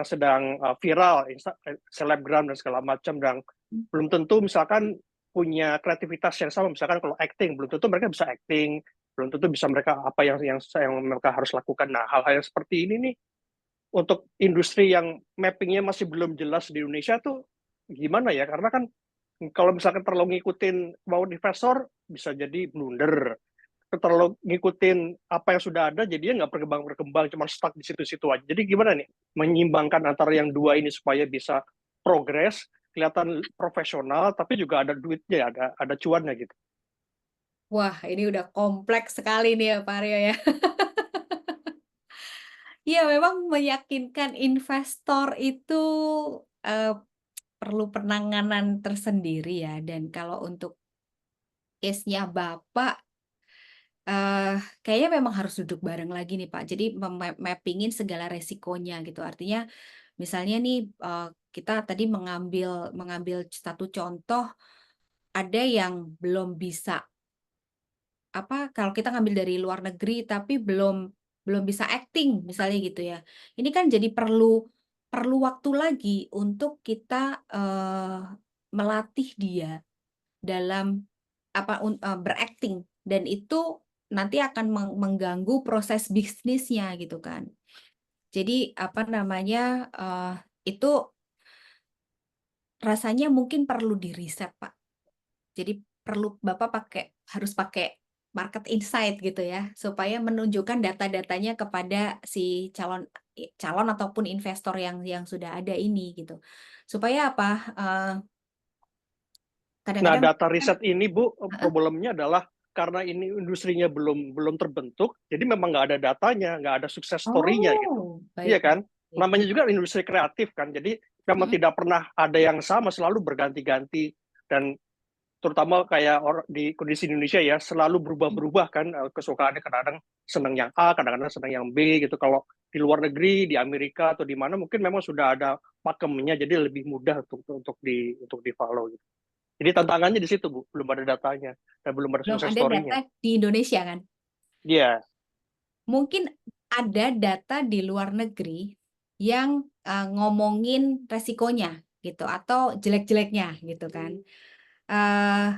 sedang viral, selebgram dan segala macam, dan belum tentu misalkan punya kreativitas yang sama. Misalkan kalau acting, belum tentu mereka bisa acting, belum tentu bisa mereka apa yang mereka harus lakukan. Nah, hal-hal yang seperti ini nih untuk industri yang mappingnya masih belum jelas di Indonesia tuh gimana ya? Karena kan kalau misalkan terlalu ngikutin mau investor bisa jadi blunder. Terlalu ngikutin apa yang sudah ada jadinya nggak berkembang, cuma stuck di situ-situ aja. Jadi gimana nih menyimbangkan antara yang dua ini supaya bisa progres, kelihatan profesional, tapi juga ada duitnya, ada cuannya gitu. Wah, ini udah kompleks sekali nih ya Pak Aryo ya. Iya, memang meyakinkan investor itu eh, perlu penanganan tersendiri ya. Dan kalau untuk case-nya Bapak, kayaknya memang harus duduk bareng lagi nih Pak. Jadi mappingin segala resikonya gitu. Artinya misalnya nih kita tadi mengambil mengambil satu contoh, ada yang belum bisa kalau kita ngambil dari luar negeri tapi belum belum bisa acting misalnya gitu ya. Ini kan jadi perlu perlu waktu lagi untuk kita melatih dia dalam berakting, dan itu nanti akan mengganggu proses bisnisnya gitu kan. Jadi apa namanya, itu rasanya mungkin perlu di-riset, Pak. Jadi Bapak harus pakai market insight gitu ya, supaya menunjukkan data-datanya kepada si calon ataupun investor yang sudah ada ini gitu. Supaya apa, Nah, kadang-kadang data kan. riset ini, Bu, Heeh. problemnya adalah karena ini industrinya belum belum terbentuk, jadi memang nggak ada datanya, nggak ada sukses story-nya gitu. Oh, baik Iya baik kan? baik. Namanya juga industri kreatif kan, jadi memang Mhm, tidak pernah ada yang sama, selalu berganti-ganti, dan terutama kayak di kondisi Indonesia ya, selalu mhm. berubah-berubah kan, kesukaannya kadang-kadang senang yang A, kadang-kadang senang yang B gitu. Kalau di luar negeri, di Amerika atau di mana mungkin memang sudah ada pakemnya, jadi lebih mudah untuk di follow gitu. Jadi tantangannya di situ, Bu, belum ada datanya dan belum ada Belum sukses ada data story-nya. di Indonesia kan? Iya. Mungkin ada data di luar negeri yang, ngomongin resikonya gitu atau jelek-jeleknya gitu kan. Eee,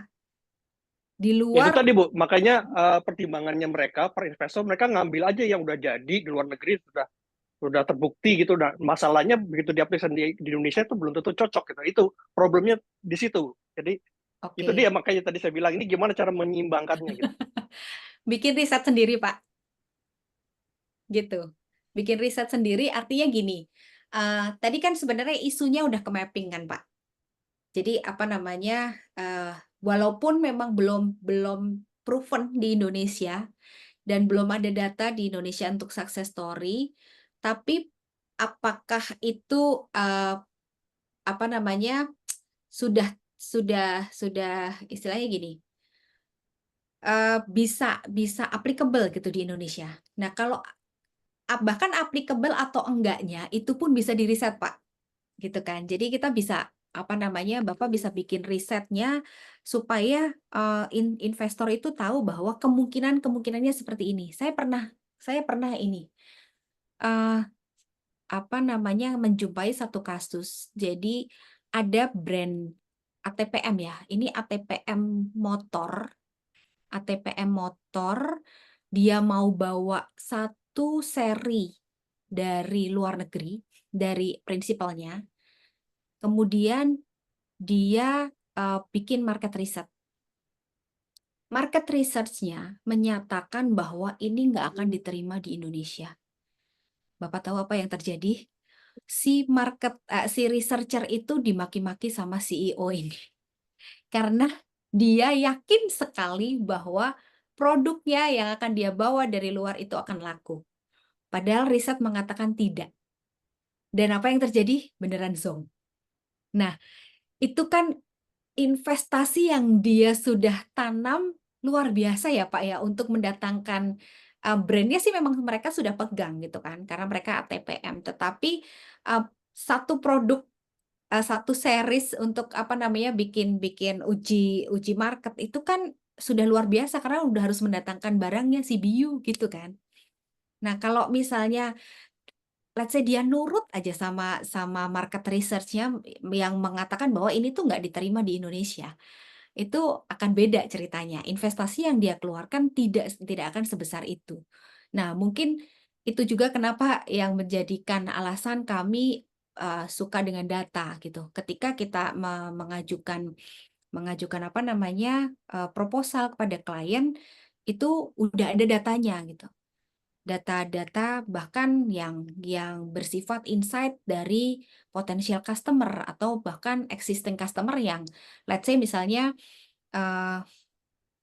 di Ya itu luar. tadi, Bu, makanya pertimbangannya mereka, para investor, mereka ngambil aja yang udah jadi di luar negeri, sudah terbukti gitu. Nah, masalahnya begitu diaplikasikan di Indonesia itu belum tentu cocok gitu. Itu problemnya di situ. Jadi itu Oke, dia makanya tadi saya bilang ini gimana cara menyeimbangkannya gitu. bikin riset sendiri, Pak, gitu. Bikin riset sendiri artinya gini, tadi kan sebenarnya isunya udah ke-mapping kan, Pak. Jadi apa namanya, walaupun memang belum belum proven di Indonesia dan belum ada data di Indonesia untuk success story, tapi apakah itu, apa namanya, sudah istilahnya gini, bisa bisa applicable gitu di Indonesia. Nah, kalau bahkan applicable atau enggaknya itu pun bisa di-riset, Pak, gitu kan. Jadi kita bisa, apa namanya, Bapak bisa bikin risetnya supaya, investor itu tahu bahwa kemungkinannya seperti ini. Saya pernah ini, eee, apa namanya, menjumpai satu kasus. Jadi ada brand ATPM ya, ini ATPM motor, dia mau bawa satu seri dari luar negeri, dari prinsipalnya, kemudian dia, bikin market research. Market research-nya menyatakan bahwa ini nggak akan diterima di Indonesia. Bapak tahu apa yang terjadi? Si researcher itu dimaki-maki sama CEO ini. Karena dia yakin sekali bahwa produknya yang akan dia bawa dari luar itu akan laku. Padahal riset mengatakan tidak. Dan apa yang terjadi? Beneran zonk. Nah, itu kan investasi yang dia sudah tanam luar biasa ya Pak ya untuk mendatangkan brandnya sih memang mereka sudah pegang gitu kan karena mereka ATPM tetapi satu produk satu series untuk apa namanya bikin bikin uji uji market itu kan sudah luar biasa karena udah harus mendatangkan barangnya CBU gitu kan. Nah, kalau misalnya let's say dia nurut aja sama market research-nya yang mengatakan bahwa ini tuh nggak diterima di Indonesia. Itu akan beda ceritanya. Investasi yang dia keluarkan tidak akan sebesar itu. Nah, mungkin itu juga kenapa yang menjadikan alasan kami suka dengan data gitu. Ketika kita mengajukan apa namanya proposal kepada klien itu udah ada datanya gitu. Data-data bahkan yang bersifat insight dari potensial customer atau bahkan existing customer yang let's say misalnya eh,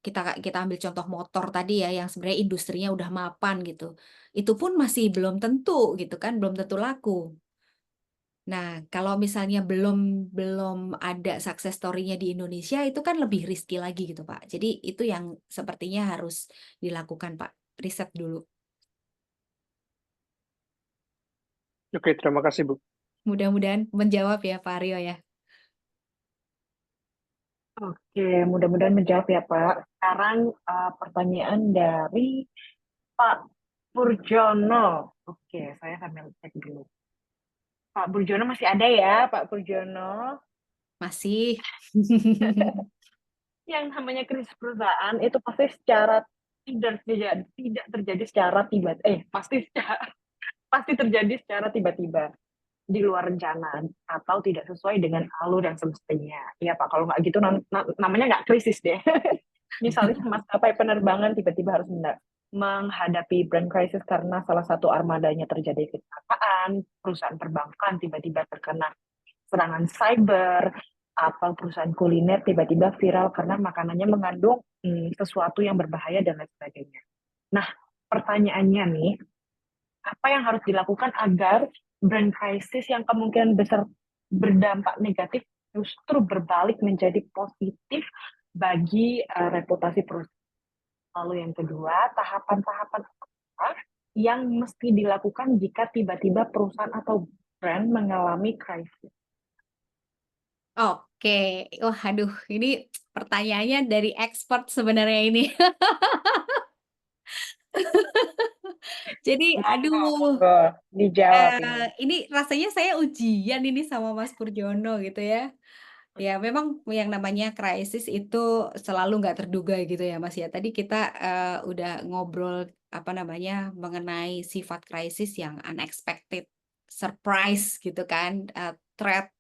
kita ambil contoh motor tadi ya yang sebenarnya industrinya udah mapan gitu. Itu pun masih belum tentu gitu kan, belum tentu laku. Nah, kalau misalnya belum belum ada success story-nya di Indonesia itu kan lebih risky lagi gitu, Pak. Jadi itu yang sepertinya harus dilakukan, Pak. Riset dulu. Oke, terima kasih Bu. Mudah-mudahan menjawab ya, Pak Aryo ya. Oke, mudah-mudahan menjawab ya Pak. Sekarang pertanyaan dari Pak Purjono. Oke, saya sambil cek dulu. Pak Purjono masih ada ya, Pak Purjono? Masih. Yang namanya krisis perusahaan itu pasti secara tidak terjadi secara pasti terjadi secara tiba-tiba di luar rencana atau tidak sesuai dengan alur yang semestinya. Iya Pak, kalau nggak gitu namanya nggak krisis deh. Misalnya maskapai penerbangan tiba-tiba harus menghadapi brand crisis karena salah satu armadanya terjadi kecelakaan, perusahaan perbankan tiba-tiba terkena serangan cyber, atau perusahaan kuliner tiba-tiba viral karena makanannya mengandung sesuatu yang berbahaya dan lain sebagainya. Nah, pertanyaannya nih, apa yang harus dilakukan agar brand crisis yang kemungkinan besar berdampak negatif justru berbalik menjadi positif bagi reputasi perusahaan? Lalu yang kedua, tahapan-tahapan apa yang mesti dilakukan jika tiba-tiba perusahaan atau brand mengalami krisis? Oke. Wah, aduh, ini pertanyaannya dari expert sebenarnya ini. Jadi, Monggo, aduh, monggo, dijawab ini. ini rasanya saya ujian ini sama Mas Purjono gitu ya. Ya, memang yang namanya krisis itu selalu nggak terduga gitu ya, Mas ya. Tadi kita udah ngobrol apa namanya mengenai sifat krisis yang unexpected, surprise gitu kan, threat,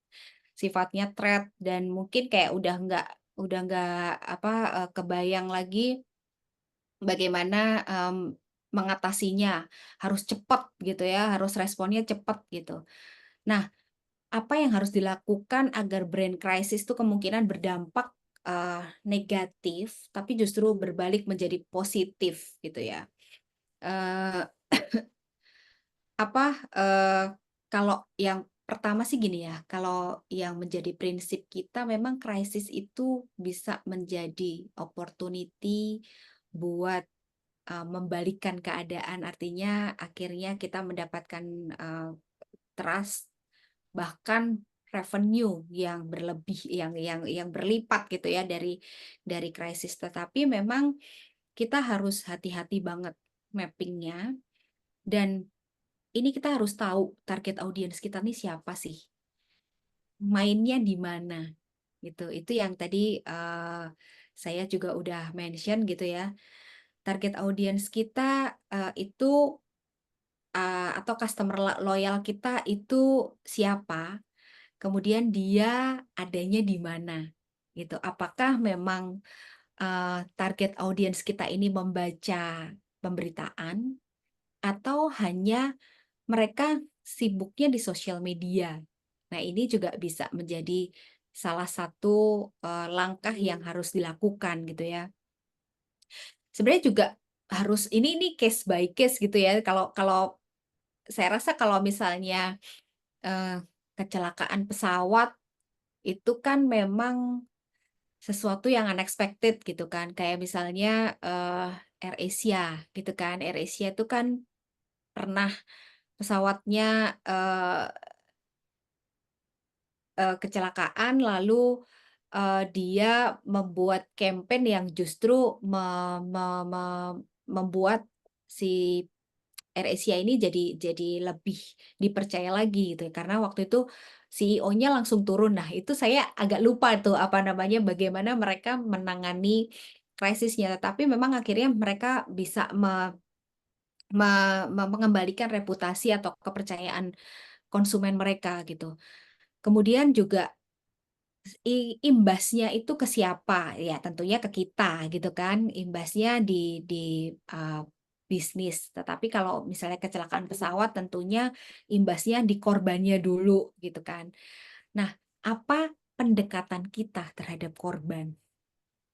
sifatnya threat dan mungkin kayak udah nggak apa kebayang lagi bagaimana mengatasinya, harus cepat gitu ya, harus responnya cepat gitu. Nah, apa yang harus dilakukan agar brand crisis itu kemungkinan berdampak, negatif, tapi justru berbalik menjadi positif gitu ya. Eee, apa, kalau yang pertama sih gini ya, kalau yang menjadi prinsip kita memang krisis itu bisa menjadi opportunity buat, membalikkan keadaan. Artinya akhirnya kita mendapatkan, trust bahkan revenue yang berlebih yang berlipat gitu ya dari krisis. Tetapi memang kita harus hati-hati banget mapping-nya dan ini kita harus tahu target audiens kita nih siapa sih? Mainnya di mana? Gitu. Itu yang tadi saya juga udah mention gitu ya. Target audiens kita itu atau customer loyal kita itu siapa? Kemudian dia adanya di mana, gitu. Apakah memang, target audiens kita ini membaca pemberitaan atau hanya mereka sibuknya di sosial media? Nah, ini juga bisa menjadi salah satu, langkah yang harus dilakukan gitu ya. Sebenarnya juga harus ini case by case gitu ya. Kalau kalau saya rasa kalau misalnya kecelakaan pesawat itu kan memang sesuatu yang unexpected gitu kan, kayak misalnya AirAsia gitu kan. AirAsia itu kan pernah pesawatnya kecelakaan, lalu dia membuat campaign yang justru membuat si AirAsia ini jadi lebih dipercaya lagi gitu ya, karena waktu itu CEO-nya langsung turun. Nah, itu saya agak lupa tuh apa namanya, bagaimana mereka menangani krisisnya, tetapi memang akhirnya mereka bisa mengembalikan reputasi atau kepercayaan konsumen mereka gitu. Kemudian juga imbasnya itu ke siapa? Ya tentunya ke kita gitu kan, imbasnya di bisnis. Tetapi kalau misalnya kecelakaan pesawat tentunya imbasnya di korbannya dulu gitu kan. Nah, apa pendekatan kita terhadap korban?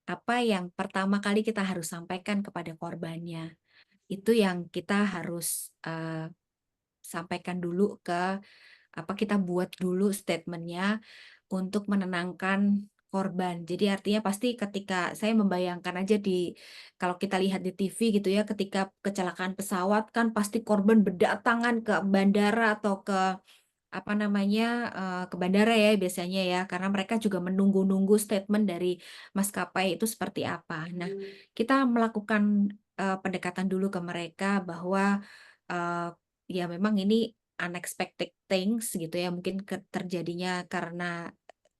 Apa yang pertama kali kita harus sampaikan kepada korbannya? Itu yang kita harus sampaikan dulu kita buat dulu statementnya untuk menenangkan korban. Jadi artinya pasti ketika saya membayangkan aja kalau kita lihat di TV gitu ya, ketika kecelakaan pesawat kan pasti korban berdatangan ke bandara atau ke apa namanya, ke bandara ya biasanya ya, karena mereka juga menunggu-nunggu statement dari maskapai itu seperti apa. Nah, kita melakukan pendekatan dulu ke mereka bahwa eee, ya memang ini unexpected things gitu ya, mungkin terjadinya karena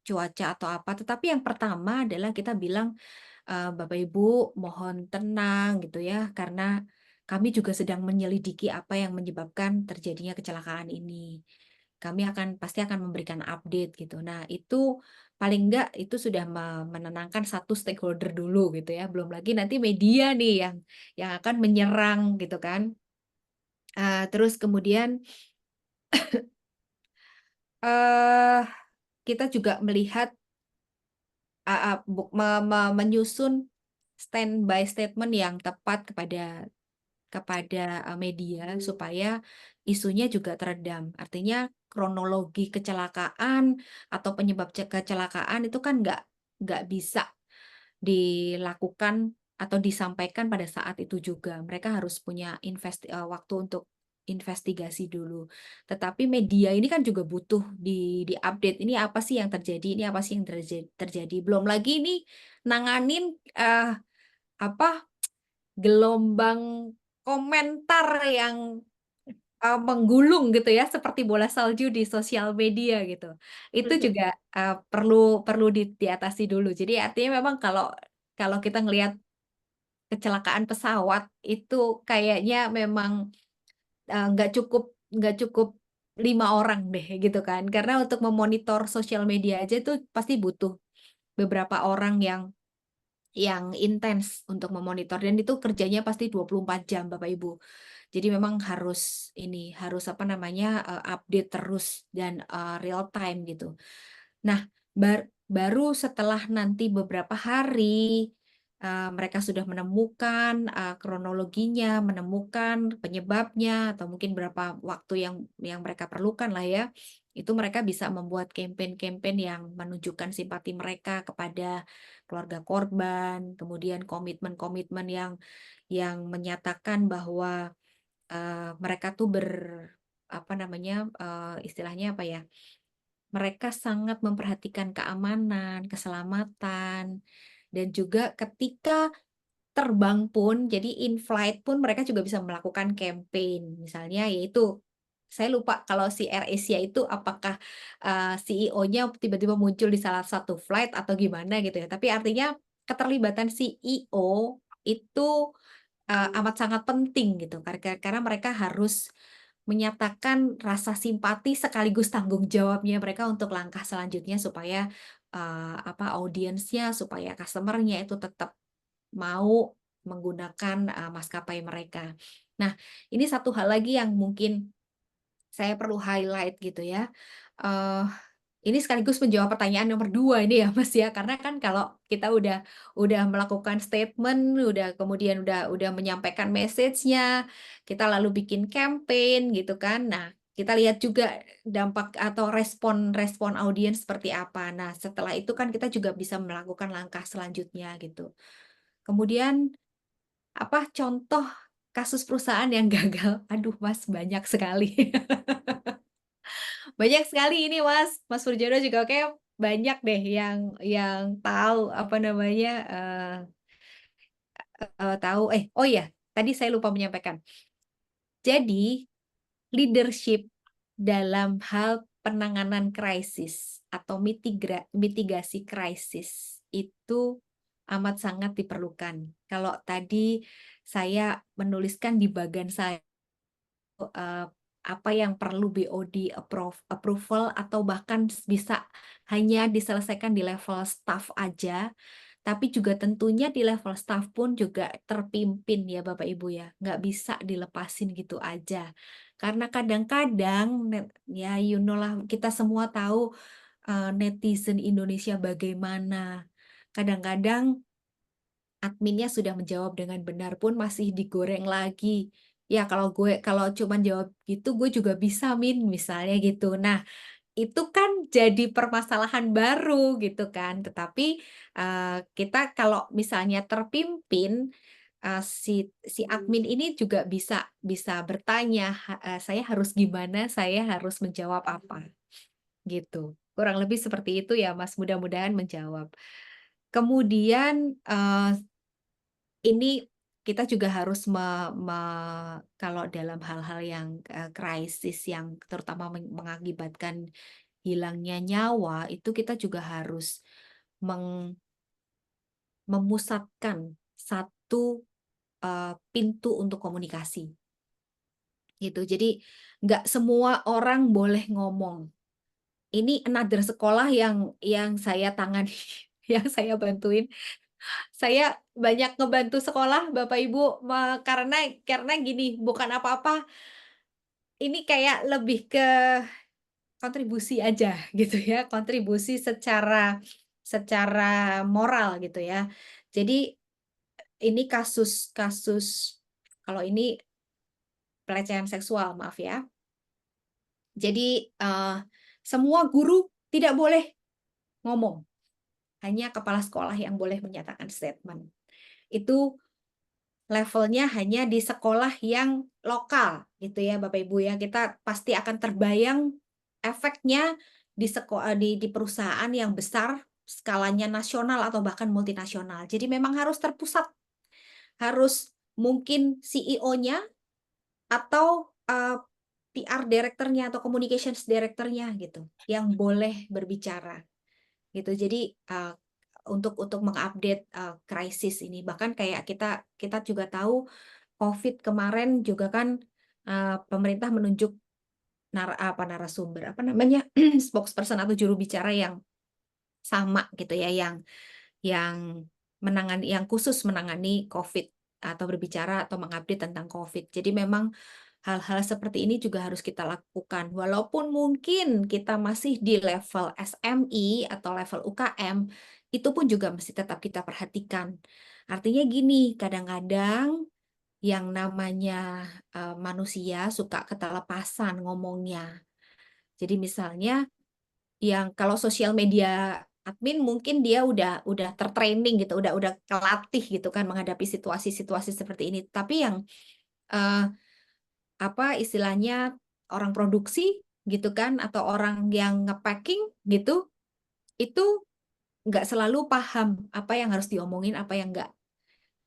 cuaca atau apa, tetapi yang pertama adalah kita bilang, "Bapak Ibu mohon tenang," gitu ya, "karena kami juga sedang menyelidiki apa yang menyebabkan terjadinya kecelakaan ini. Kami pasti akan memberikan update," gitu. Nah, itu paling enggak itu sudah menenangkan satu stakeholder dulu gitu ya, belum lagi nanti media nih yang akan menyerang gitu kan. Terus kemudian, eee, kita juga melihat A a buk me me menyusun standby statement yang tepat kepada media supaya isunya juga teredam. Artinya kronologi kecelakaan atau penyebab kecelakaan itu kan nggak bisa dilakukan atau disampaikan pada saat itu juga. Mereka harus punya waktu untuk investigasi dulu. Tetapi media ini kan juga butuh di-update, ini apa sih yang terjadi, ini apa sih yang terjadi. Belum lagi ini nanganin, apa, gelombang komentar yang menggulung gitu ya, seperti bola salju di sosial media gitu. Itu juga, perlu perlu diatasi dulu. Jadi artinya memang kalau kalau kita ngelihat kecelakaan pesawat itu kayaknya memang, nggak cukup 5 orang deh gitu kan. Karena untuk memonitor sosial media aja itu pasti butuh beberapa orang yang intens untuk memonitor dan itu kerjanya pasti 24 jam Bapak Ibu. Jadi memang harus apa namanya, update terus dan real time gitu. Nah, baru setelah nanti beberapa hari, mereka sudah menemukan kronologinya, menemukan penyebabnya, atau mungkin berapa waktu yang mereka perlukan lah ya, itu mereka bisa membuat campaign-campaign yang menunjukkan simpati mereka kepada keluarga korban, kemudian komitmen-komitmen yang menyatakan bahwa mereka tuh apa namanya, istilahnya apa ya, mereka sangat memperhatikan keamanan, keselamatan, dan juga ketika terbang pun, jadi in flight pun mereka juga bisa melakukan campaign. Misalnya yaitu, saya lupa kalau si AirAsia itu apakah, CEO-nya tiba-tiba muncul di salah satu flight atau gimana gitu ya. Tapi artinya keterlibatan CEO itu, amat sangat penting gitu, karena mereka harus menyatakan rasa simpati sekaligus tanggung jawabnya mereka untuk langkah selanjutnya supaya, audiensnya, supaya customer-nya itu tetap mau menggunakan, maskapai mereka. Nah, ini satu hal lagi yang mungkin saya perlu highlight gitu ya, eee, ini sekaligus menjawab pertanyaan nomor 2 ini ya Mas ya, karena kan kalau kita udah melakukan statement, kemudian udah menyampaikan message-nya, kita lalu bikin campaign gitu kan. Nah, kita lihat juga dampak atau respon audiens seperti apa. Nah, setelah itu kan kita juga bisa melakukan langkah selanjutnya gitu. Kemudian apa contoh kasus perusahaan yang gagal? Aduh Mas, banyak sekali. Banyak sekali ini Mas Furjono juga kayak banyak deh yang tahu apa namanya, tahu oh iya, tadi saya lupa menyampaikan. Jadi, leadership dalam hal penanganan krisis atau mitigasi krisis itu amat sangat diperlukan. Kalau tadi saya menuliskan di bagan saya apa yang perlu BOD approval atau bahkan bisa hanya diselesaikan di level staff aja, tapi juga tentunya di level staff pun juga terpimpin ya Bapak Ibu ya, nggak bisa dilepasin gitu aja. Karena kadang-kadang ya you know lah kita semua tahu netizen Indonesia bagaimana. Kadang-kadang adminnya sudah menjawab dengan benar pun masih digoreng lagi. Ya kalau cuman jawab gitu gue juga bisa misalnya gitu. Nah, itu kan jadi permasalahan baru gitu kan. Tetapi kita kalau misalnya terpimpin si admin ini juga bisa bertanya, saya harus gimana, saya harus menjawab apa gitu. Kurang lebih seperti itu ya Mas, mudah-mudahan menjawab. Kemudian ini kita juga harus kalau dalam hal-hal yang krisis yang terutama mengakibatkan hilangnya nyawa, itu kita juga harus memusatkan satu pintu untuk komunikasi gitu. Jadi nggak semua orang boleh ngomong. Ini another sekolah yang saya tangani, yang saya bantuin. Saya banyak ngebantu sekolah Bapak Ibu, karena gini, bukan apa-apa, ini kayak lebih ke kontribusi aja gitu ya, kontribusi secara moral gitu ya. Jadi ini kasus kalau ini pelecehan seksual, maaf ya. Jadi, semua guru tidak boleh ngomong, hanya kepala sekolah yang boleh menyatakan statement. Itu levelnya hanya di sekolah yang lokal gitu ya Bapak Ibu ya. Kita pasti akan terbayang efeknya di perusahaan yang besar, skalanya nasional atau bahkan multinasional. Jadi memang harus terpusat, harus mungkin CEO-nya atau, PR director-nya atau communications director-nya gitu, yang boleh berbicara gitu. Jadi, untuk mengupdate, krisis ini. Bahkan kayak kita juga tahu COVID kemarin juga kan, pemerintah menunjuk narasumber, apa namanya, spokesperson atau juru bicara yang sama gitu ya, yang khusus menangani COVID atau berbicara atau mengupdate tentang COVID. Jadi memang hal-hal seperti ini juga harus kita lakukan. Walaupun mungkin kita masih di level SMI atau level UKM, itu pun juga mesti tetap kita perhatikan. Artinya gini, kadang-kadang yang namanya manusia suka ketelepasan ngomongnya. Jadi misalnya yang kalau sosial media admin mungkin dia udah tertraining gitu, udah kelatih gitu kan menghadapi situasi-situasi seperti ini. Tapi yang eh, apa istilahnya orang produksi gitu kan atau orang yang nge-packing gitu, itu nggak selalu paham apa yang harus diomongin, apa yang enggak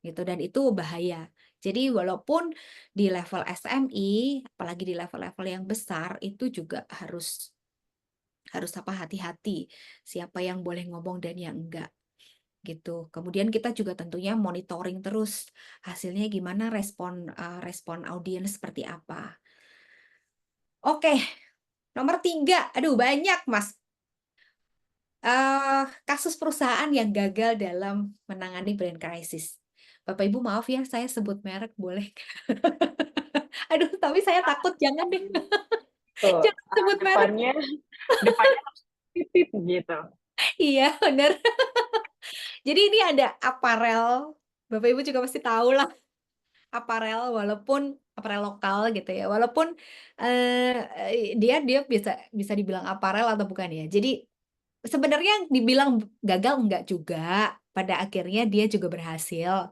gitu dan itu bahaya. Jadi walaupun di level SMI, apalagi di level-level yang besar itu juga harus apa hati-hati siapa yang boleh ngomong dan yang enggak gitu. Kemudian kita juga tentunya monitoring terus hasilnya gimana respon audiens seperti apa. Oke, nomor 3, aduh banyak Mas. Kasus perusahaan yang gagal dalam menangani brand crisis. Bapak Ibu maaf ya, saya sebut merek boleh? Aduh, tapi saya takut jangan deh. Tuh, Jangan sebut merek. depannya harus tit gitu. Iya, bener. Jadi ini ada aparel, Bapak Ibu juga pasti tahu lah, aparel walaupun aparel lokal gitu ya, walaupun, dia bisa bisa dibilang aparel atau bukan ya. Jadi sebenarnya dibilang gagal enggak juga, pada akhirnya dia juga berhasil.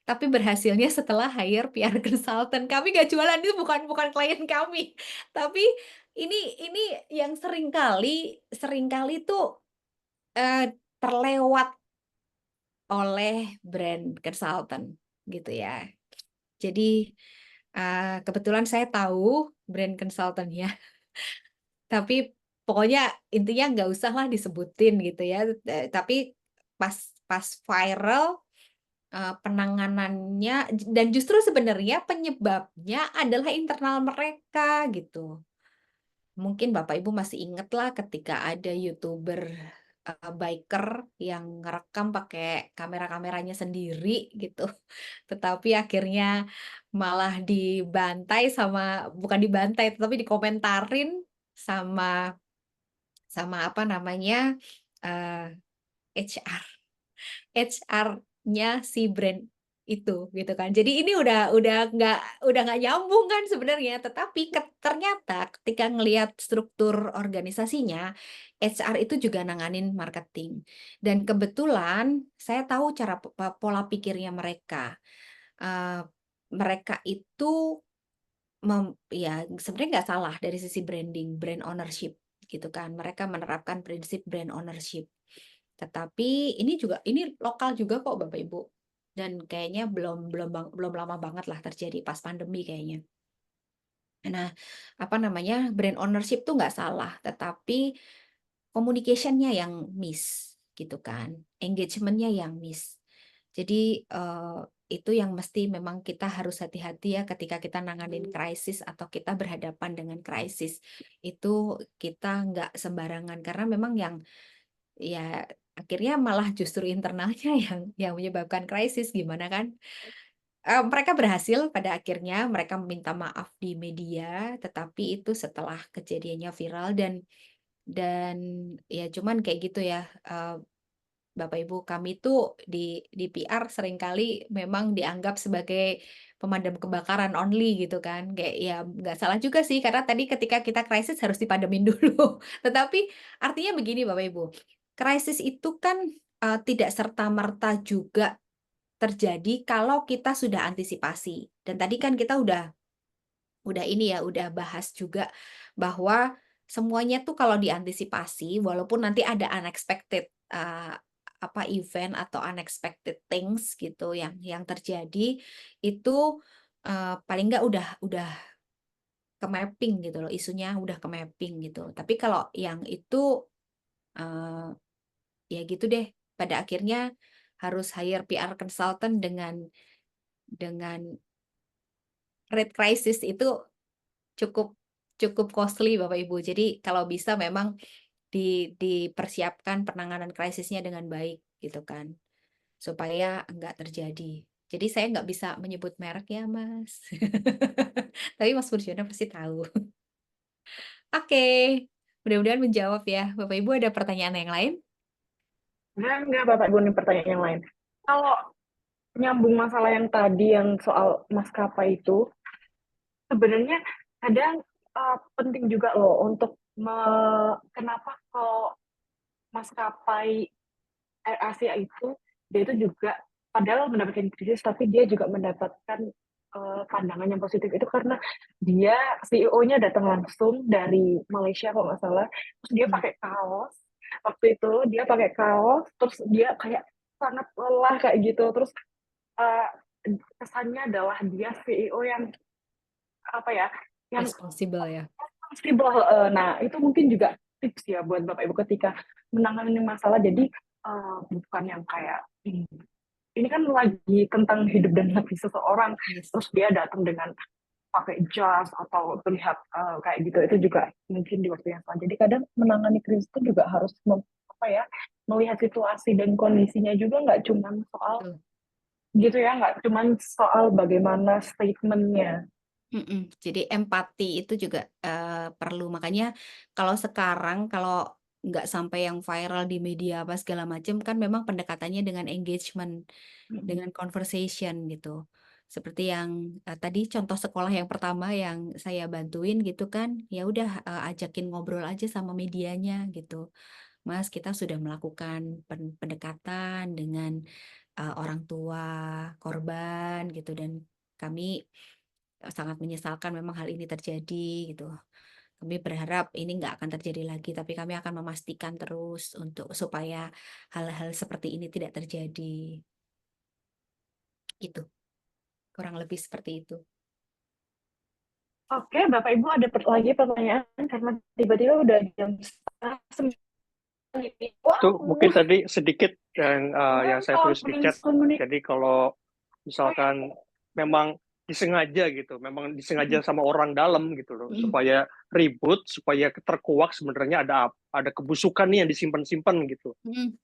Tapi berhasilnya setelah hire PR consultant. Kami nggak jualan, itu bukan bukan klien kami. Tapi ini yang seringkali tuh, terlewat oleh brand consultant gitu ya. Jadi, kebetulan saya tahu brand consultant-nya, tapi pokoknya intinya nggak usahlah disebutin gitu ya, tapi pas pas viral, penanganannya dan justru sebenarnya penyebabnya adalah internal mereka gitu. Mungkin Bapak Ibu masih inget lah ketika ada YouTuber, biker yang ngerekam pakai kamera-kameranya sendiri gitu, tetapi akhirnya malah dibantai sama bukan dibantai, tetapi dikomentarin sama sama apa namanya, HR. HR-nya si brand itu, gitu kan. Jadi ini udah nggak nyambung kan sebenarnya, tetapi ternyata ketika ngelihat struktur organisasinya, HR itu juga nanganin marketing. Dan kebetulan saya tahu cara pola pikirnya mereka. Eee, Mereka itu ya sebenarnya nggak salah dari sisi branding, brand ownership gitu kan. Mereka menerapkan prinsip brand ownership. Tetapi ini lokal juga kok Bapak Ibu, dan kayaknya belum lama banget lah terjadi pas pandemi kayaknya. Nah, apa namanya, brand ownership tuh nggak salah, tetapi communication-nya yang miss, gitu kan, engagement-nya yang miss. Jadi, itu yang mesti memang kita harus hati-hati ya ketika kita nanganin krisis atau kita berhadapan dengan krisis. Itu kita nggak sembarangan, karena memang yang ya, akhirnya malah justru internalnya yang menyebabkan krisis, gimana kan? Mereka berhasil pada akhirnya, mereka meminta maaf di media, tetapi itu setelah kejadiannya viral dan ya cuman kayak gitu ya, Bapak Ibu, kami tuh di PR seringkali memang dianggap sebagai pemadam kebakaran only gitu kan, kayak ya nggak salah juga sih karena tadi ketika kita krisis harus dipademin dulu. Tetapi artinya begini Bapak Ibu, krisis itu kan, tidak serta-merta juga terjadi kalau kita sudah antisipasi. Dan tadi kan kita udah ini ya, udah bahas juga bahwa semuanya tuh kalau diantisipasi walaupun nanti ada unexpected, event atau unexpected things gitu yang terjadi, itu, paling nggak udah ke-mapping gitu loh, isunya udah ke-mapping gitu. Tapi kalau yang itu, eee, ya gitu deh, pada akhirnya harus hire PR consultant dengan rate crisis itu cukup cukup costly Bapak Ibu. Jadi kalau bisa memang dipersiapkan penanganan krisisnya dengan baik gitu kan, supaya enggak terjadi. Jadi saya nggak bisa menyebut merek ya Mas. Tapi Mas Burjona pasti tahu. Oke, mudah-mudahan menjawab ya. Bapak Ibu ada pertanyaan yang lain? Enggak, Bapak Ibu, ini pertanyaan yang lain. Kalau nyambung masalah yang tadi yang soal maskapai itu, sebenarnya kadang penting juga loh untuk kenapa kalau maskapai Air Asia itu dia itu juga padahal mendapatkan krisis tapi dia juga mendapatkan pandangan yang positif itu karena dia CEO-nya datang langsung dari Malaysia kalau nggak salah, terus dia Mhm. pakai kaos waktu itu dia pakai kaos terus dia kayak sangat lelah kayak gitu terus uh, kesannya adalah dia CEO yang apa ya yang Responsible ya. fleksibel. Nah itu mungkin juga tips ya buat Bapak Ibu ketika menangani masalah jadi bukan yang kayak ini kan lagi tentang hidup dan mati seseorang Yes. terus dia datang dengan pakai jas atau terlihat kayak gitu itu juga mungkin di waktu yang salah jadi kadang menangani krisis itu juga harus melihat situasi dan kondisinya juga nggak cuma soal Betul. gitu ya nggak cuma soal bagaimana statementnya. Jadi empati itu juga, perlu. Makanya kalau sekarang kalau nggak sampai yang viral di media apa segala macam, kan memang pendekatannya dengan engagement, dengan conversation gitu. Seperti yang tadi contoh sekolah yang pertama yang saya bantuin gitu kan, ya udah ajakin ngobrol aja sama medianya gitu. Mas, kita sudah melakukan pendekatan dengan orang tua korban gitu, dan kami sangat menyesalkan memang hal ini terjadi gitu. Kami berharap ini nggak akan terjadi lagi, tapi kami akan memastikan terus untuk supaya hal-hal seperti ini tidak terjadi. Gitu, kurang lebih seperti itu. Oke, Bapak Ibu ada lagi pertanyaan karena tiba-tiba udah jam 8:30 ini. Itu Wow, mungkin tadi sedikit yang saya tulis di chat. komunikasi. Jadi kalau misalkan memang disengaja gitu, memang disengaja sama orang dalam gitu loh, supaya ribut, supaya terkuak sebenarnya ada kebusukan nih yang disimpan-simpan gitu.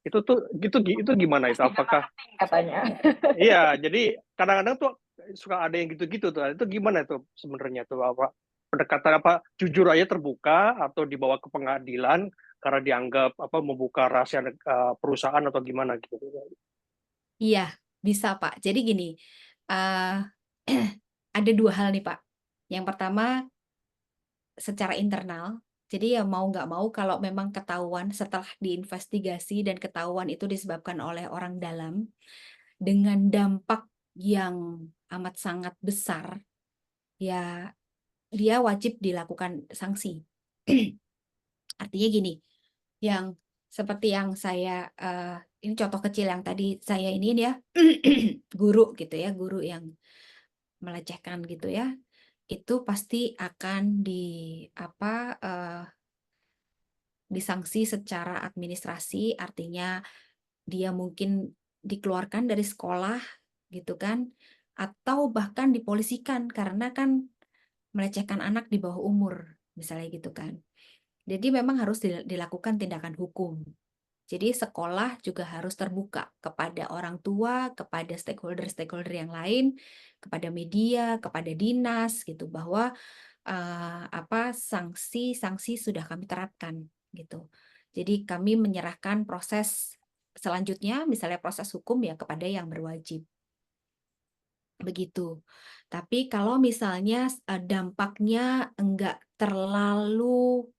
Itu gimana itu? Apakah Katanya. iya, jadi kadang-kadang tuh suka ada yang gitu-gitu tuh. Itu gimana tuh sebenarnya tuh apa pendekatan apa jujur aja terbuka atau dibawa ke pengadilan karena dianggap apa membuka rahasia perusahaan atau gimana gitu. Iya, bisa Pak. Jadi gini, eh, ada dua hal nih Pak. Yang pertama, secara internal. Jadi ya mau nggak mau kalau memang ketahuan setelah diinvestigasi dan ketahuan itu disebabkan oleh orang dalam dengan dampak yang amat sangat besar, ya dia wajib dilakukan sanksi. Artinya gini, yang seperti yang saya ini contoh kecil yang tadi saya ini ya guru gitu ya, guru yang melecehkan gitu ya, itu pasti akan disanksi secara administrasi, artinya dia mungkin dikeluarkan dari sekolah gitu kan, atau bahkan dipolisikan karena kan melecehkan anak di bawah umur, misalnya gitu kan. Jadi memang harus dilakukan tindakan hukum. Jadi sekolah juga harus terbuka kepada orang tua, kepada stakeholder-stakeholder yang lain, kepada media, kepada dinas gitu, bahwa sanksi-sanksi sudah kami terapkan gitu. Jadi kami menyerahkan proses selanjutnya, misalnya proses hukum ya kepada yang berwajib. Begitu. Tapi kalau misalnya dampaknya nggak terlalu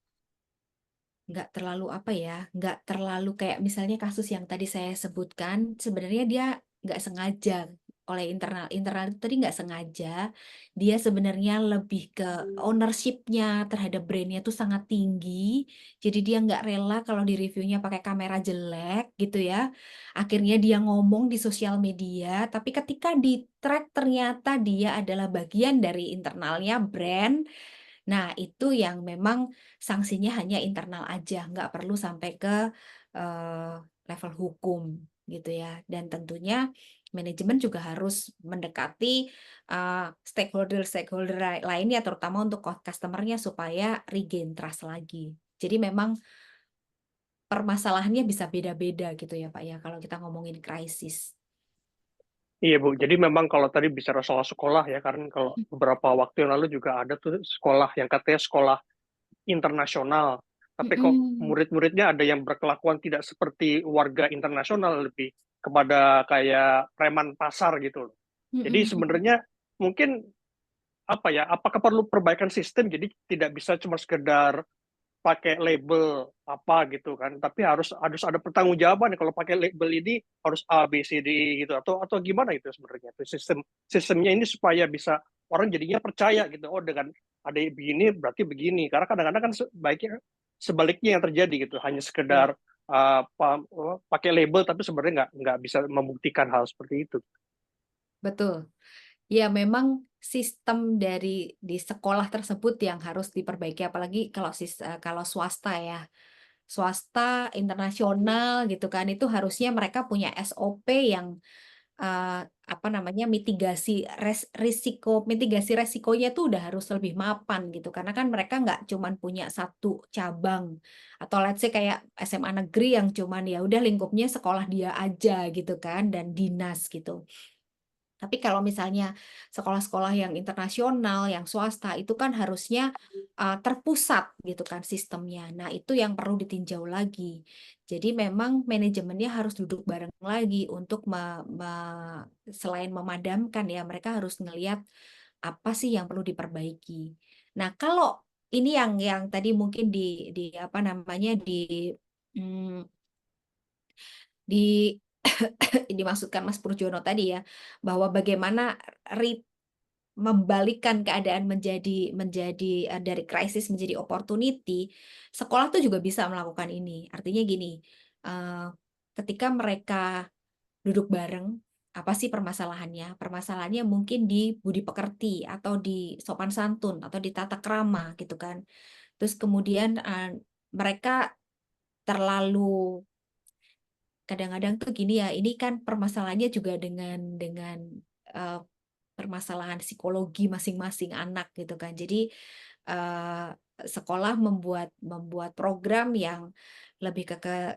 kayak misalnya kasus yang tadi saya sebutkan, sebenarnya dia nggak sengaja oleh internal itu tadi nggak sengaja, dia sebenarnya lebih ke ownership-nya terhadap brandnya tuh sangat tinggi, jadi dia nggak rela kalau di reviewnya pakai kamera jelek gitu ya, akhirnya dia ngomong di sosial media, tapi ketika di track ternyata dia adalah bagian dari internalnya brand. Nah, itu yang memang sanksinya hanya internal aja, nggak perlu sampai ke level hukum gitu ya. Dan tentunya manajemen juga harus mendekati stakeholder-stakeholder lainnya, terutama untuk customer-nya supaya regain trust lagi. Jadi memang permasalahannya bisa beda-beda gitu ya Pak ya, kalau kita ngomongin krisis. Iya Bu, jadi memang kalau tadi bicara soal sekolah ya, karena kalau beberapa waktu yang lalu juga ada tuh sekolah yang katanya sekolah internasional, tapi kok murid-muridnya ada yang berkelakuan tidak seperti warga internasional, lebih kepada kayak preman pasar gitu loh. Jadi sebenarnya mungkin apa ya, apakah perlu perbaikan sistem, jadi tidak bisa cuma sekedar pakai label apa gitu kan, tapi harus ada pertanggungjawaban kalau pakai label ini harus A B C D gitu atau gimana itu sebenarnya itu sistemnya ini supaya bisa orang jadinya percaya gitu, oh dengan ada begini berarti begini, karena kadang-kadang kan sebaliknya yang terjadi gitu, hanya Ya, sekedar pakai label tapi sebenarnya nggak bisa membuktikan hal seperti itu. betul. Ya, memang sistem di sekolah tersebut yang harus diperbaiki, apalagi kalau swasta ya. Swasta internasional gitu kan, itu harusnya mereka punya SOP yang mitigasi resikonya tuh udah harus lebih mapan gitu. Karena kan mereka nggak cuman punya satu cabang atau let's say kayak SMA negeri yang cuman ya udah lingkupnya sekolah dia aja gitu kan dan dinas gitu. Tapi kalau misalnya sekolah-sekolah yang internasional, yang swasta, itu kan harusnya terpusat gitu kan sistemnya. Nah, itu yang perlu ditinjau lagi. Jadi memang manajemennya harus duduk bareng lagi untuk selain memadamkan ya, mereka harus ngelihat apa sih yang perlu diperbaiki. Nah, kalau ini yang tadi mungkin di apa namanya mm, di dimaksudkan Mas Purjono tadi ya, bahwa bagaimana membalikkan keadaan menjadi dari krisis menjadi opportunity, sekolah tuh juga bisa melakukan ini. Artinya gini, eh, ketika mereka duduk bareng, apa sih permasalahannya? Permasalahannya mungkin di budi pekerti atau di sopan santun atau di tata krama gitu kan. Terus kemudian mereka terlalu kadang-kadang tuh gini ya, ini kan permasalahannya juga dengan eh, permasalahan psikologi masing-masing anak gitu kan. Jadi eh, sekolah membuat program yang lebih ke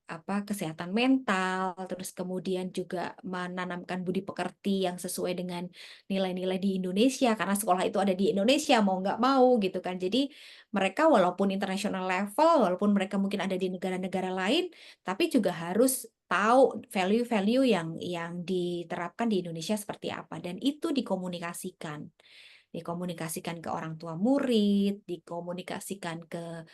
apa kesehatan mental, terus kemudian juga menanamkan budi pekerti yang sesuai dengan nilai-nilai di Indonesia karena sekolah itu ada di Indonesia mau nggak mau gitu kan. Jadi mereka walaupun international level, walaupun mereka mungkin ada di negara-negara lain, tapi juga harus tahu value-value yang diterapkan di Indonesia seperti apa dan itu dikomunikasikan ke orang tua murid, dikomunikasikan ke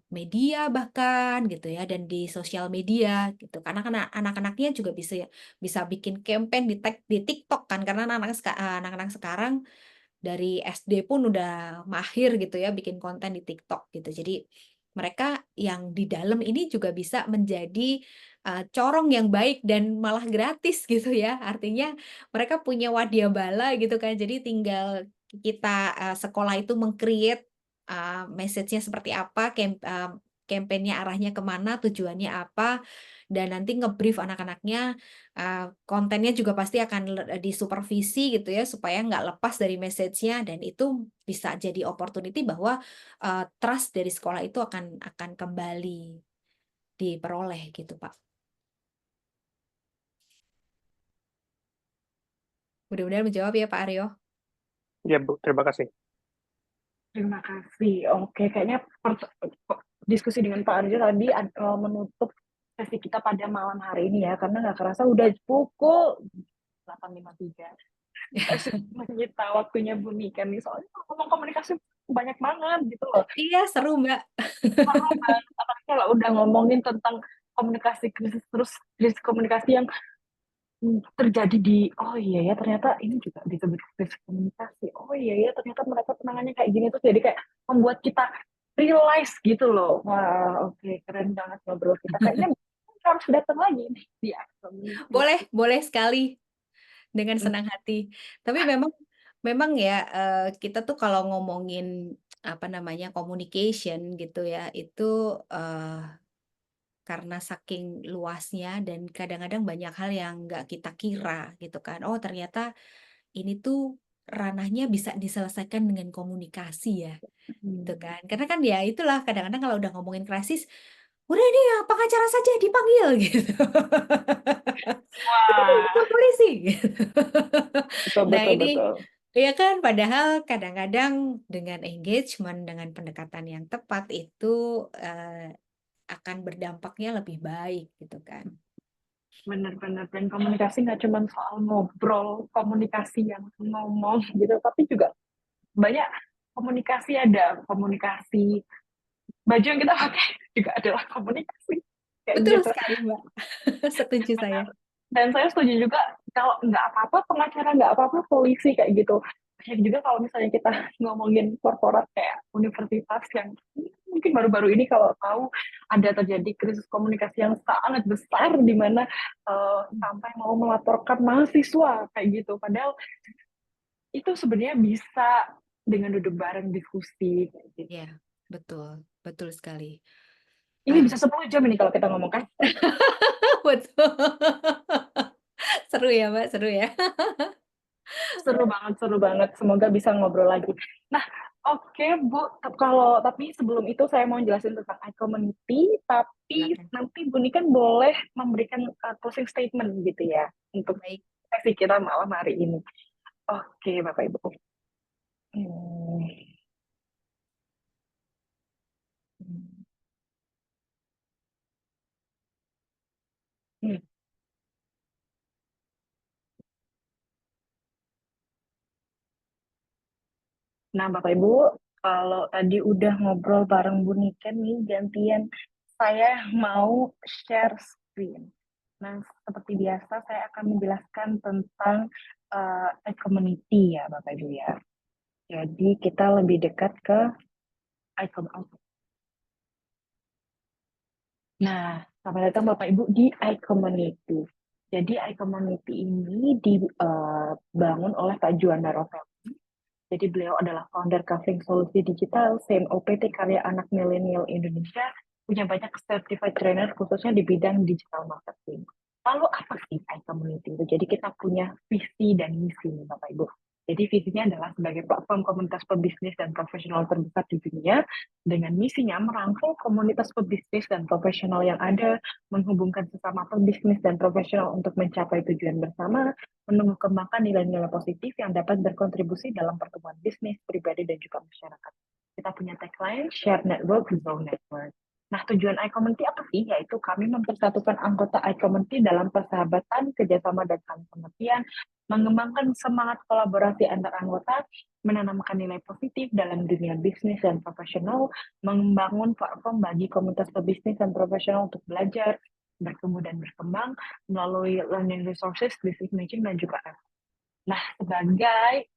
media bahkan gitu ya dan di sosial media gitu karena kan anak-anaknya juga bisa bisa bikin campaign di TikTok kan karena anak-anak sekarang dari SD pun udah mahir gitu ya bikin konten di TikTok gitu. Jadi mereka yang di dalam ini juga bisa menjadi corong yang baik dan malah gratis gitu ya. Artinya mereka punya wadyabala gitu kan. Jadi tinggal kita sekolah itu meng-create message-nya seperti apa, campaign-nya arahnya kemana, tujuannya apa, dan nanti nge-brief anak-anaknya kontennya juga pasti akan disupervisi gitu ya supaya nggak lepas dari message-nya dan itu bisa jadi opportunity bahwa trust dari sekolah itu akan kembali diperoleh gitu Pak. Mudah-mudahan menjawab ya Pak Aryo. Ya, Bu, terima kasih. Terima kasih. Oke, kayaknya diskusi dengan Pak Arjo tadi menutup sesi kita pada malam hari ini ya, karena nggak kerasa udah pukul 8.53. Kita waktunya Bu Nika nih, soalnya kalau ngomong komunikasi banyak banget gitu loh. Iya seru Mbak. Apalagi kalau udah ngomongin tentang komunikasi krisis, terus krisis komunikasi yang terjadi oh iya ya ternyata ini juga disebut krisis komunikasi, oh iya ya ternyata mereka penangannya kayak gini, terus jadi kayak membuat kita realize gitu loh. Wah, oke, keren banget ngobrol kita, kayaknya harus datang lagi nih di Community. Boleh sekali dengan senang hati. Tapi memang ya kita tuh kalau ngomongin apa namanya communication gitu ya itu karena saking luasnya dan kadang-kadang banyak hal yang nggak kita kira gitu kan. Oh ternyata ini tuh ranahnya bisa diselesaikan dengan komunikasi ya gitu kan. Karena kan ya itulah kadang-kadang kalau udah ngomongin krisis, udah nih ya pengacara saja dipanggil gitu. Kita Wah, panggil polisi gitu. betul Nah betul ini betul. ya kan padahal kadang-kadang dengan engagement, dengan pendekatan yang tepat itu akan berdampaknya lebih baik gitu kan. Benar-benar, dan komunikasi nggak cuma soal ngobrol, komunikasi yang ngomong gitu, tapi juga banyak komunikasi, ada komunikasi baju yang kita pakai juga adalah komunikasi kayak Betul gitu. sekali Mbak, setuju saya. Dan saya setuju juga kalau nggak apa-apa pengacara, nggak apa-apa polisi kayak gitu. Banyak juga kalau misalnya kita ngomongin korporat kayak universitas yang mungkin baru-baru ini kalau tahu ada terjadi krisis komunikasi yang sangat besar di mana sampai mau melaporkan mahasiswa kayak gitu. Padahal itu sebenarnya bisa dengan duduk bareng diskusi kayak gitu. Ya, betul, betul sekali. Ini bisa 10 jam ini kalau kita ngomong kan. Betul. Seru ya, Mbak, seru ya. Seru banget, seru banget. Semoga bisa ngobrol lagi. Nah, oke Bu, tapi sebelum itu saya mau jelasin tentang iCommunity, tapi Silakan. nanti Bu Niken boleh memberikan closing statement gitu ya untuk Baik. sesi kita malam hari ini. Oke, Bapak Ibu. Hmm. Hmm. Nah, Bapak Ibu, kalau tadi udah ngobrol bareng Bu Niken nih, gantian saya mau share screen. Nah, seperti biasa, saya akan menjelaskan tentang community ya, Bapak Ibu ya. Jadi, kita lebih dekat ke community. Nah, selamat datang Bapak Ibu di iCommunity. Jadi, iCommunity ini dibangun oleh Pak Juanda Rovel. Jadi beliau adalah founder Kavling Solusi Digital, CMOPT Karya Anak Milenial Indonesia, punya banyak certified trainer khususnya di bidang digital marketing. Lalu apa sih iCommunity itu? Jadi kita punya visi dan misi nih Bapak Ibu. Jadi visinya adalah sebagai platform komunitas pebisnis dan profesional terbesar di dunia, dengan misinya merangkul komunitas pebisnis dan profesional yang ada, menghubungkan sesama pebisnis dan profesional untuk mencapai tujuan bersama, menumbuh kembangkan nilai-nilai positif yang dapat berkontribusi dalam pertumbuhan bisnis, pribadi, dan juga masyarakat. Kita punya tagline, Share Network, Grow Network. Nah, tujuan iCommunity apa sih? Yaitu kami mempersatukan anggota iCommunity dalam persahabatan, kerjasama, dan saling pengertian, mengembangkan semangat kolaborasi antar anggota, menanamkan nilai positif dalam dunia bisnis dan profesional, membangun platform bagi komunitas pebisnis dan profesional untuk belajar, bertumbuh dan berkembang, melalui learning resources, business matching, dan juga Nah, sebagai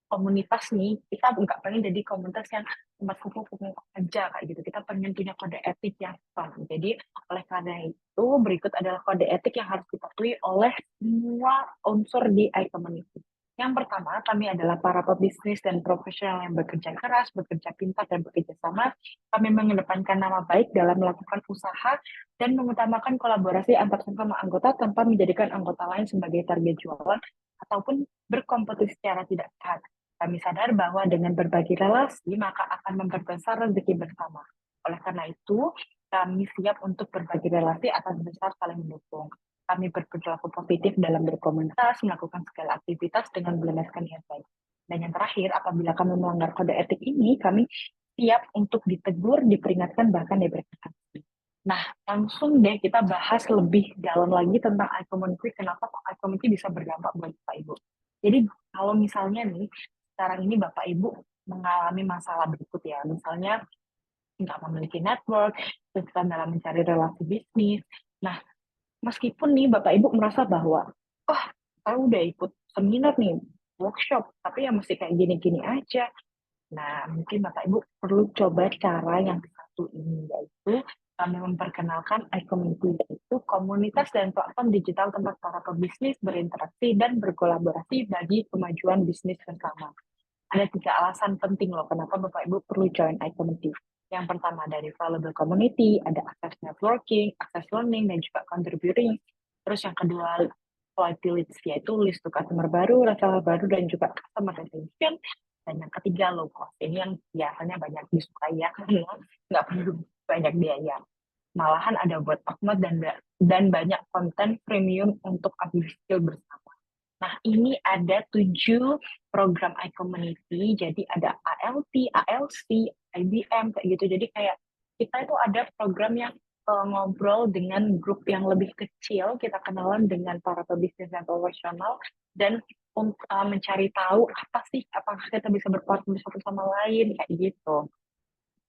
komunitas nih, kita nggak pengen jadi komunitas yang tempat kumpul-kumpul aja kayak gitu. Kita pengen punya kode etik yang fun. Jadi, oleh karena itu, berikut adalah kode etik yang harus dipatuhi oleh semua unsur di iCommunity. Yang pertama, kami adalah para pebisnis dan profesional yang bekerja keras, bekerja pintar, dan bekerja sama. Kami mengedepankan nama baik dalam melakukan usaha dan mengutamakan kolaborasi antar sesama anggota tanpa menjadikan anggota lain sebagai target jualan ataupun berkompetisi secara tidak sehat. Kami sadar bahwa dengan berbagi relasi, maka akan memperbesar rezeki bersama. Oleh karena itu, kami siap untuk berbagi relasi atas dasar saling mendukung. Kami berperilaku positif dalam berkomunitas, melakukan segala aktivitas dengan melandaskan niat baik. Dan yang terakhir, apabila kami melanggar kode etik ini, kami siap untuk ditegur, diperingatkan, bahkan diberikan sanksi. Nah, langsung deh kita bahas lebih dalam lagi tentang iCommunity, kenapa kok iCommunity bisa berdampak buat Bapak Ibu. Jadi, kalau misalnya nih, sekarang ini Bapak Ibu mengalami masalah berikut ya, misalnya nggak memiliki network, kesulitan dalam mencari relasi bisnis. Nah, meskipun nih Bapak Ibu merasa bahwa, oh, saya udah ikut seminar nih, workshop, tapi ya mesti kayak gini-gini aja. Nah, mungkin Bapak Ibu perlu coba cara yang satu ini, yaitu kami memperkenalkan iCommunity, yaitu komunitas dan platform digital tempat para pebisnis berinteraksi dan berkolaborasi bagi kemajuan bisnis bersama. Ada 3 alasan penting loh kenapa Bapak Ibu perlu join iCommunity. Yang pertama dari valuable community, ada akses networking, akses learning, dan juga contributing. Terus yang kedua, loyalty leads, yaitu list to customer baru, reseller baru, dan juga customer retention. Dan yang ketiga, low cost. Ini yang biasanya banyak disukai ya, karena nggak perlu banyak biaya. Malahan ada word of mouth dan banyak konten premium untuk upgrade skill bersama. Nah, ini ada 7 program iCommunity, jadi ada ALT, ALC, IBM, kayak gitu. Jadi kayak kita itu ada program yang ngobrol dengan grup yang lebih kecil, kita kenalan dengan para pebisnis dan profesional, dan untuk mencari tahu apa sih, apakah kita bisa berpartner satu sama lain, kayak gitu.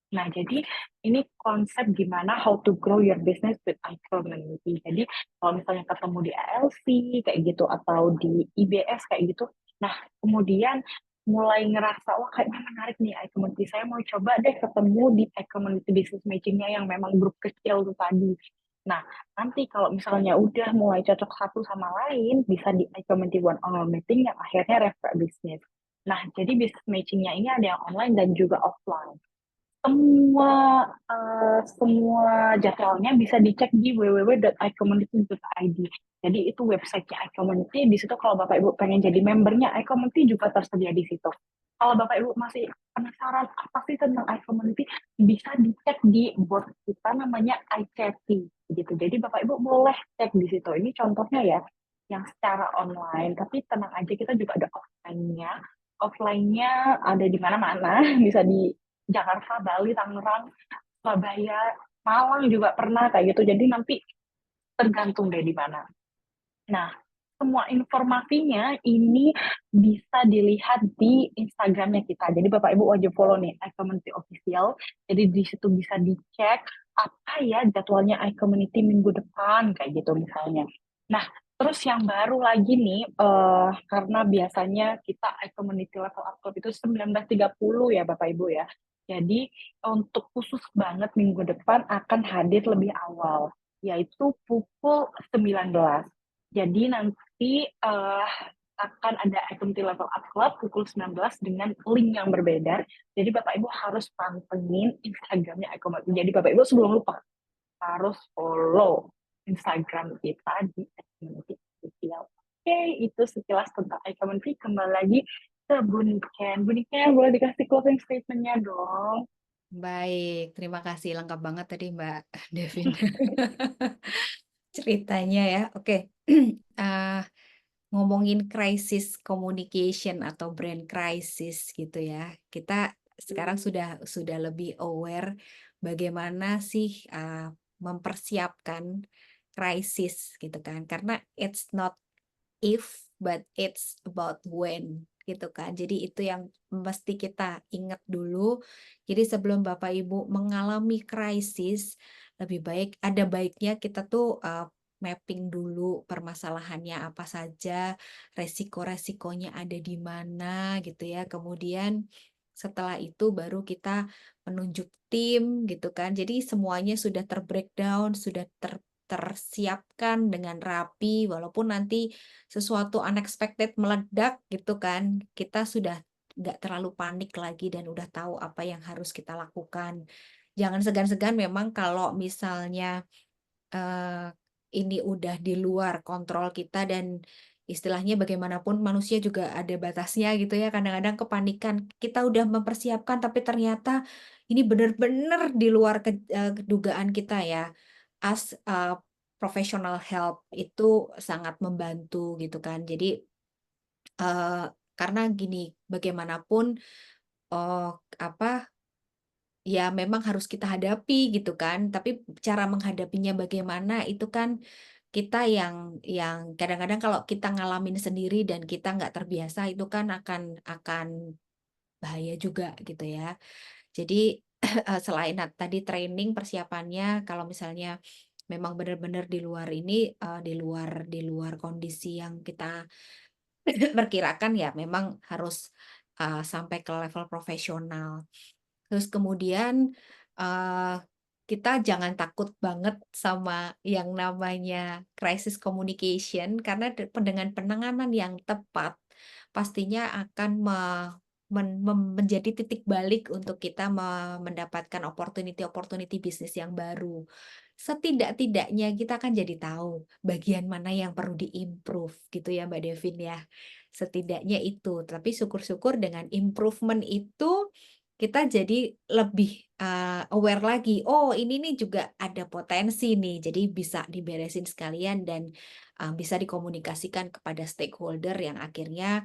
Nah, jadi ini konsep gimana how to grow your business with iCommunity. Jadi kalau misalnya ketemu di ALC kayak gitu atau di IBS kayak gitu, nah kemudian mulai ngerasa wah kayaknya menarik nih iCommunity. Saya mau coba deh ketemu di iCommunity business matching-nya yang memang grup kecil tuh tadi. Nah, nanti kalau misalnya udah mulai cocok satu sama lain, bisa di iCommunity one-on-one meeting yang akhirnya refer bisnis. Nah, jadi business matching-nya ini ada yang online dan juga offline. Semua jadwalnya bisa dicek di www.iCommunity.id. Jadi itu websitenya iCommunity. Di situ kalau Bapak Ibu pengen jadi membernya iCommunity juga tersedia di situ. Kalau Bapak Ibu masih penasaran apa sih tentang iCommunity, bisa dicek di bot kita namanya iChatty gitu. Jadi Bapak Ibu boleh cek di situ. Ini contohnya ya. yang secara online, tapi tenang aja kita juga ada offline-nya. Offline-nya ada di mana-mana, bisa di Jakarta, Bali, Tangerang, Surabaya, Malang juga pernah kayak gitu. Jadi nanti tergantung deh di mana. Nah, semua informasinya ini bisa dilihat di Instagramnya kita. Jadi Bapak Ibu wajib follow nih, iCommunity Official. Jadi di situ bisa dicek apa ya jadwalnya iCommunity minggu depan, kayak gitu misalnya. Nah, terus yang baru lagi nih, karena biasanya kita iCommunity Level Up Club itu 19.30 ya Bapak Ibu ya. Jadi untuk khusus banget minggu depan akan hadir lebih awal, yaitu pukul 19. Jadi nanti akan ada activity level up club pukul 19 dengan link yang berbeda. Jadi Bapak Ibu harus pantengin Instagramnya iCommunity. Jadi Bapak Ibu sebelum lupa harus follow Instagram kita di iCommunity Official. Oke, itu sekilas tentang iCommunity. Kembali lagi ke Bu Niken. Bu Niken, boleh dikasih closing statement-nya dong? Baik, terima kasih. Lengkap banget tadi Mbak Devin ceritanya ya. Oke, Eh, ngomongin crisis communication atau brand crisis gitu ya. Kita sekarang sudah lebih aware bagaimana sih mempersiapkan krisis gitu kan. Karena it's not if but it's about when gitu kan. Jadi itu yang mesti kita ingat dulu. Jadi sebelum Bapak Ibu mengalami krisis, lebih baik ada baiknya kita tuh mapping dulu permasalahannya apa saja, resiko-resikonya ada di mana gitu ya. Kemudian setelah itu baru kita menunjuk tim gitu kan. Jadi semuanya sudah terbreakdown, sudah tersiapkan dengan rapi, walaupun nanti sesuatu unexpected meledak gitu kan, kita sudah nggak terlalu panik lagi dan udah tahu apa yang harus kita lakukan. Jangan segan-segan memang kalau misalnya eh, ini udah di luar kontrol kita dan istilahnya bagaimanapun manusia juga ada batasnya gitu ya. Kadang-kadang kepanikan kita udah mempersiapkan tapi ternyata ini benar-benar di luar kedugaan kita ya. As professional help itu sangat membantu gitu kan. Jadi karena gini, bagaimanapun apa ya memang harus kita hadapi gitu kan, tapi cara menghadapinya bagaimana itu kan kita yang kadang-kadang kalau kita ngalamin sendiri dan kita nggak terbiasa itu kan akan bahaya juga gitu ya. Jadi selain tadi training persiapannya kalau misalnya memang benar-benar di luar ini di luar kondisi yang kita perkirakan ya memang harus sampai ke level profesional. Terus kemudian, eee, kita jangan takut banget sama yang namanya crisis communication karena dengan penanganan yang tepat, pastinya akan menjadi titik balik untuk kita mendapatkan opportunity-opportunity bisnis yang baru. Setidak-tidaknya kita akan jadi tahu bagian mana yang perlu di-improve gitu ya Mbak Devin ya. Setidaknya itu, tapi syukur-syukur dengan improvement itu kita jadi lebih aware lagi, "Oh ini nih juga ada potensi nih." Jadi bisa diberesin sekalian dan bisa dikomunikasikan kepada stakeholder yang akhirnya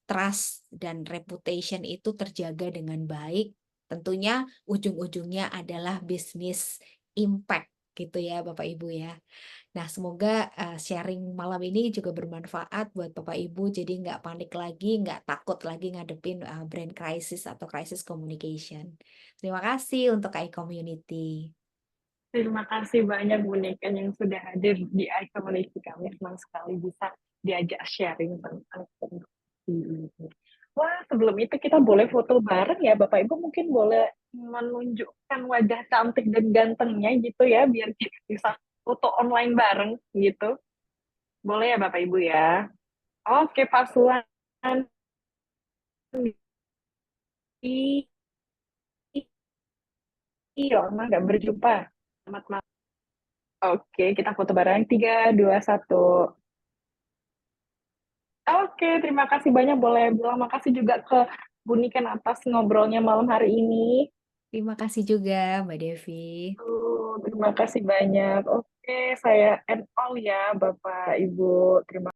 trust dan reputation itu terjaga dengan baik. Tentunya ujung-ujungnya adalah bisnis impact gitu ya Bapak Ibu ya. Nah, semoga sharing malam ini juga bermanfaat buat Bapak Ibu, jadi nggak panik lagi, nggak takut lagi ngadepin brand crisis atau crisis communication. Terima kasih untuk iCommunity. Terima kasih banyak Bu Niken yang sudah hadir di iCommunity. Kami senang sekali bisa diajak sharing tentang ini. Wah, sebelum itu kita boleh foto bareng ya, Bapak Ibu mungkin boleh menunjukkan wajah cantik dan gantengnya gitu ya, biar kita bisa foto online bareng gitu. Boleh ya Bapak Ibu ya? Oke, Pak Suwan. Lama nggak berjumpa. Selamat malam. Oke, kita foto bareng. 3, 2, 1. Oke, terima kasih banyak. Boleh bilang makasih juga ke Bu Niken atas ngobrolnya malam hari ini. Terima kasih juga Mbak Devi. Terima kasih banyak. Oke, saya end all ya, Bapak Ibu. Terima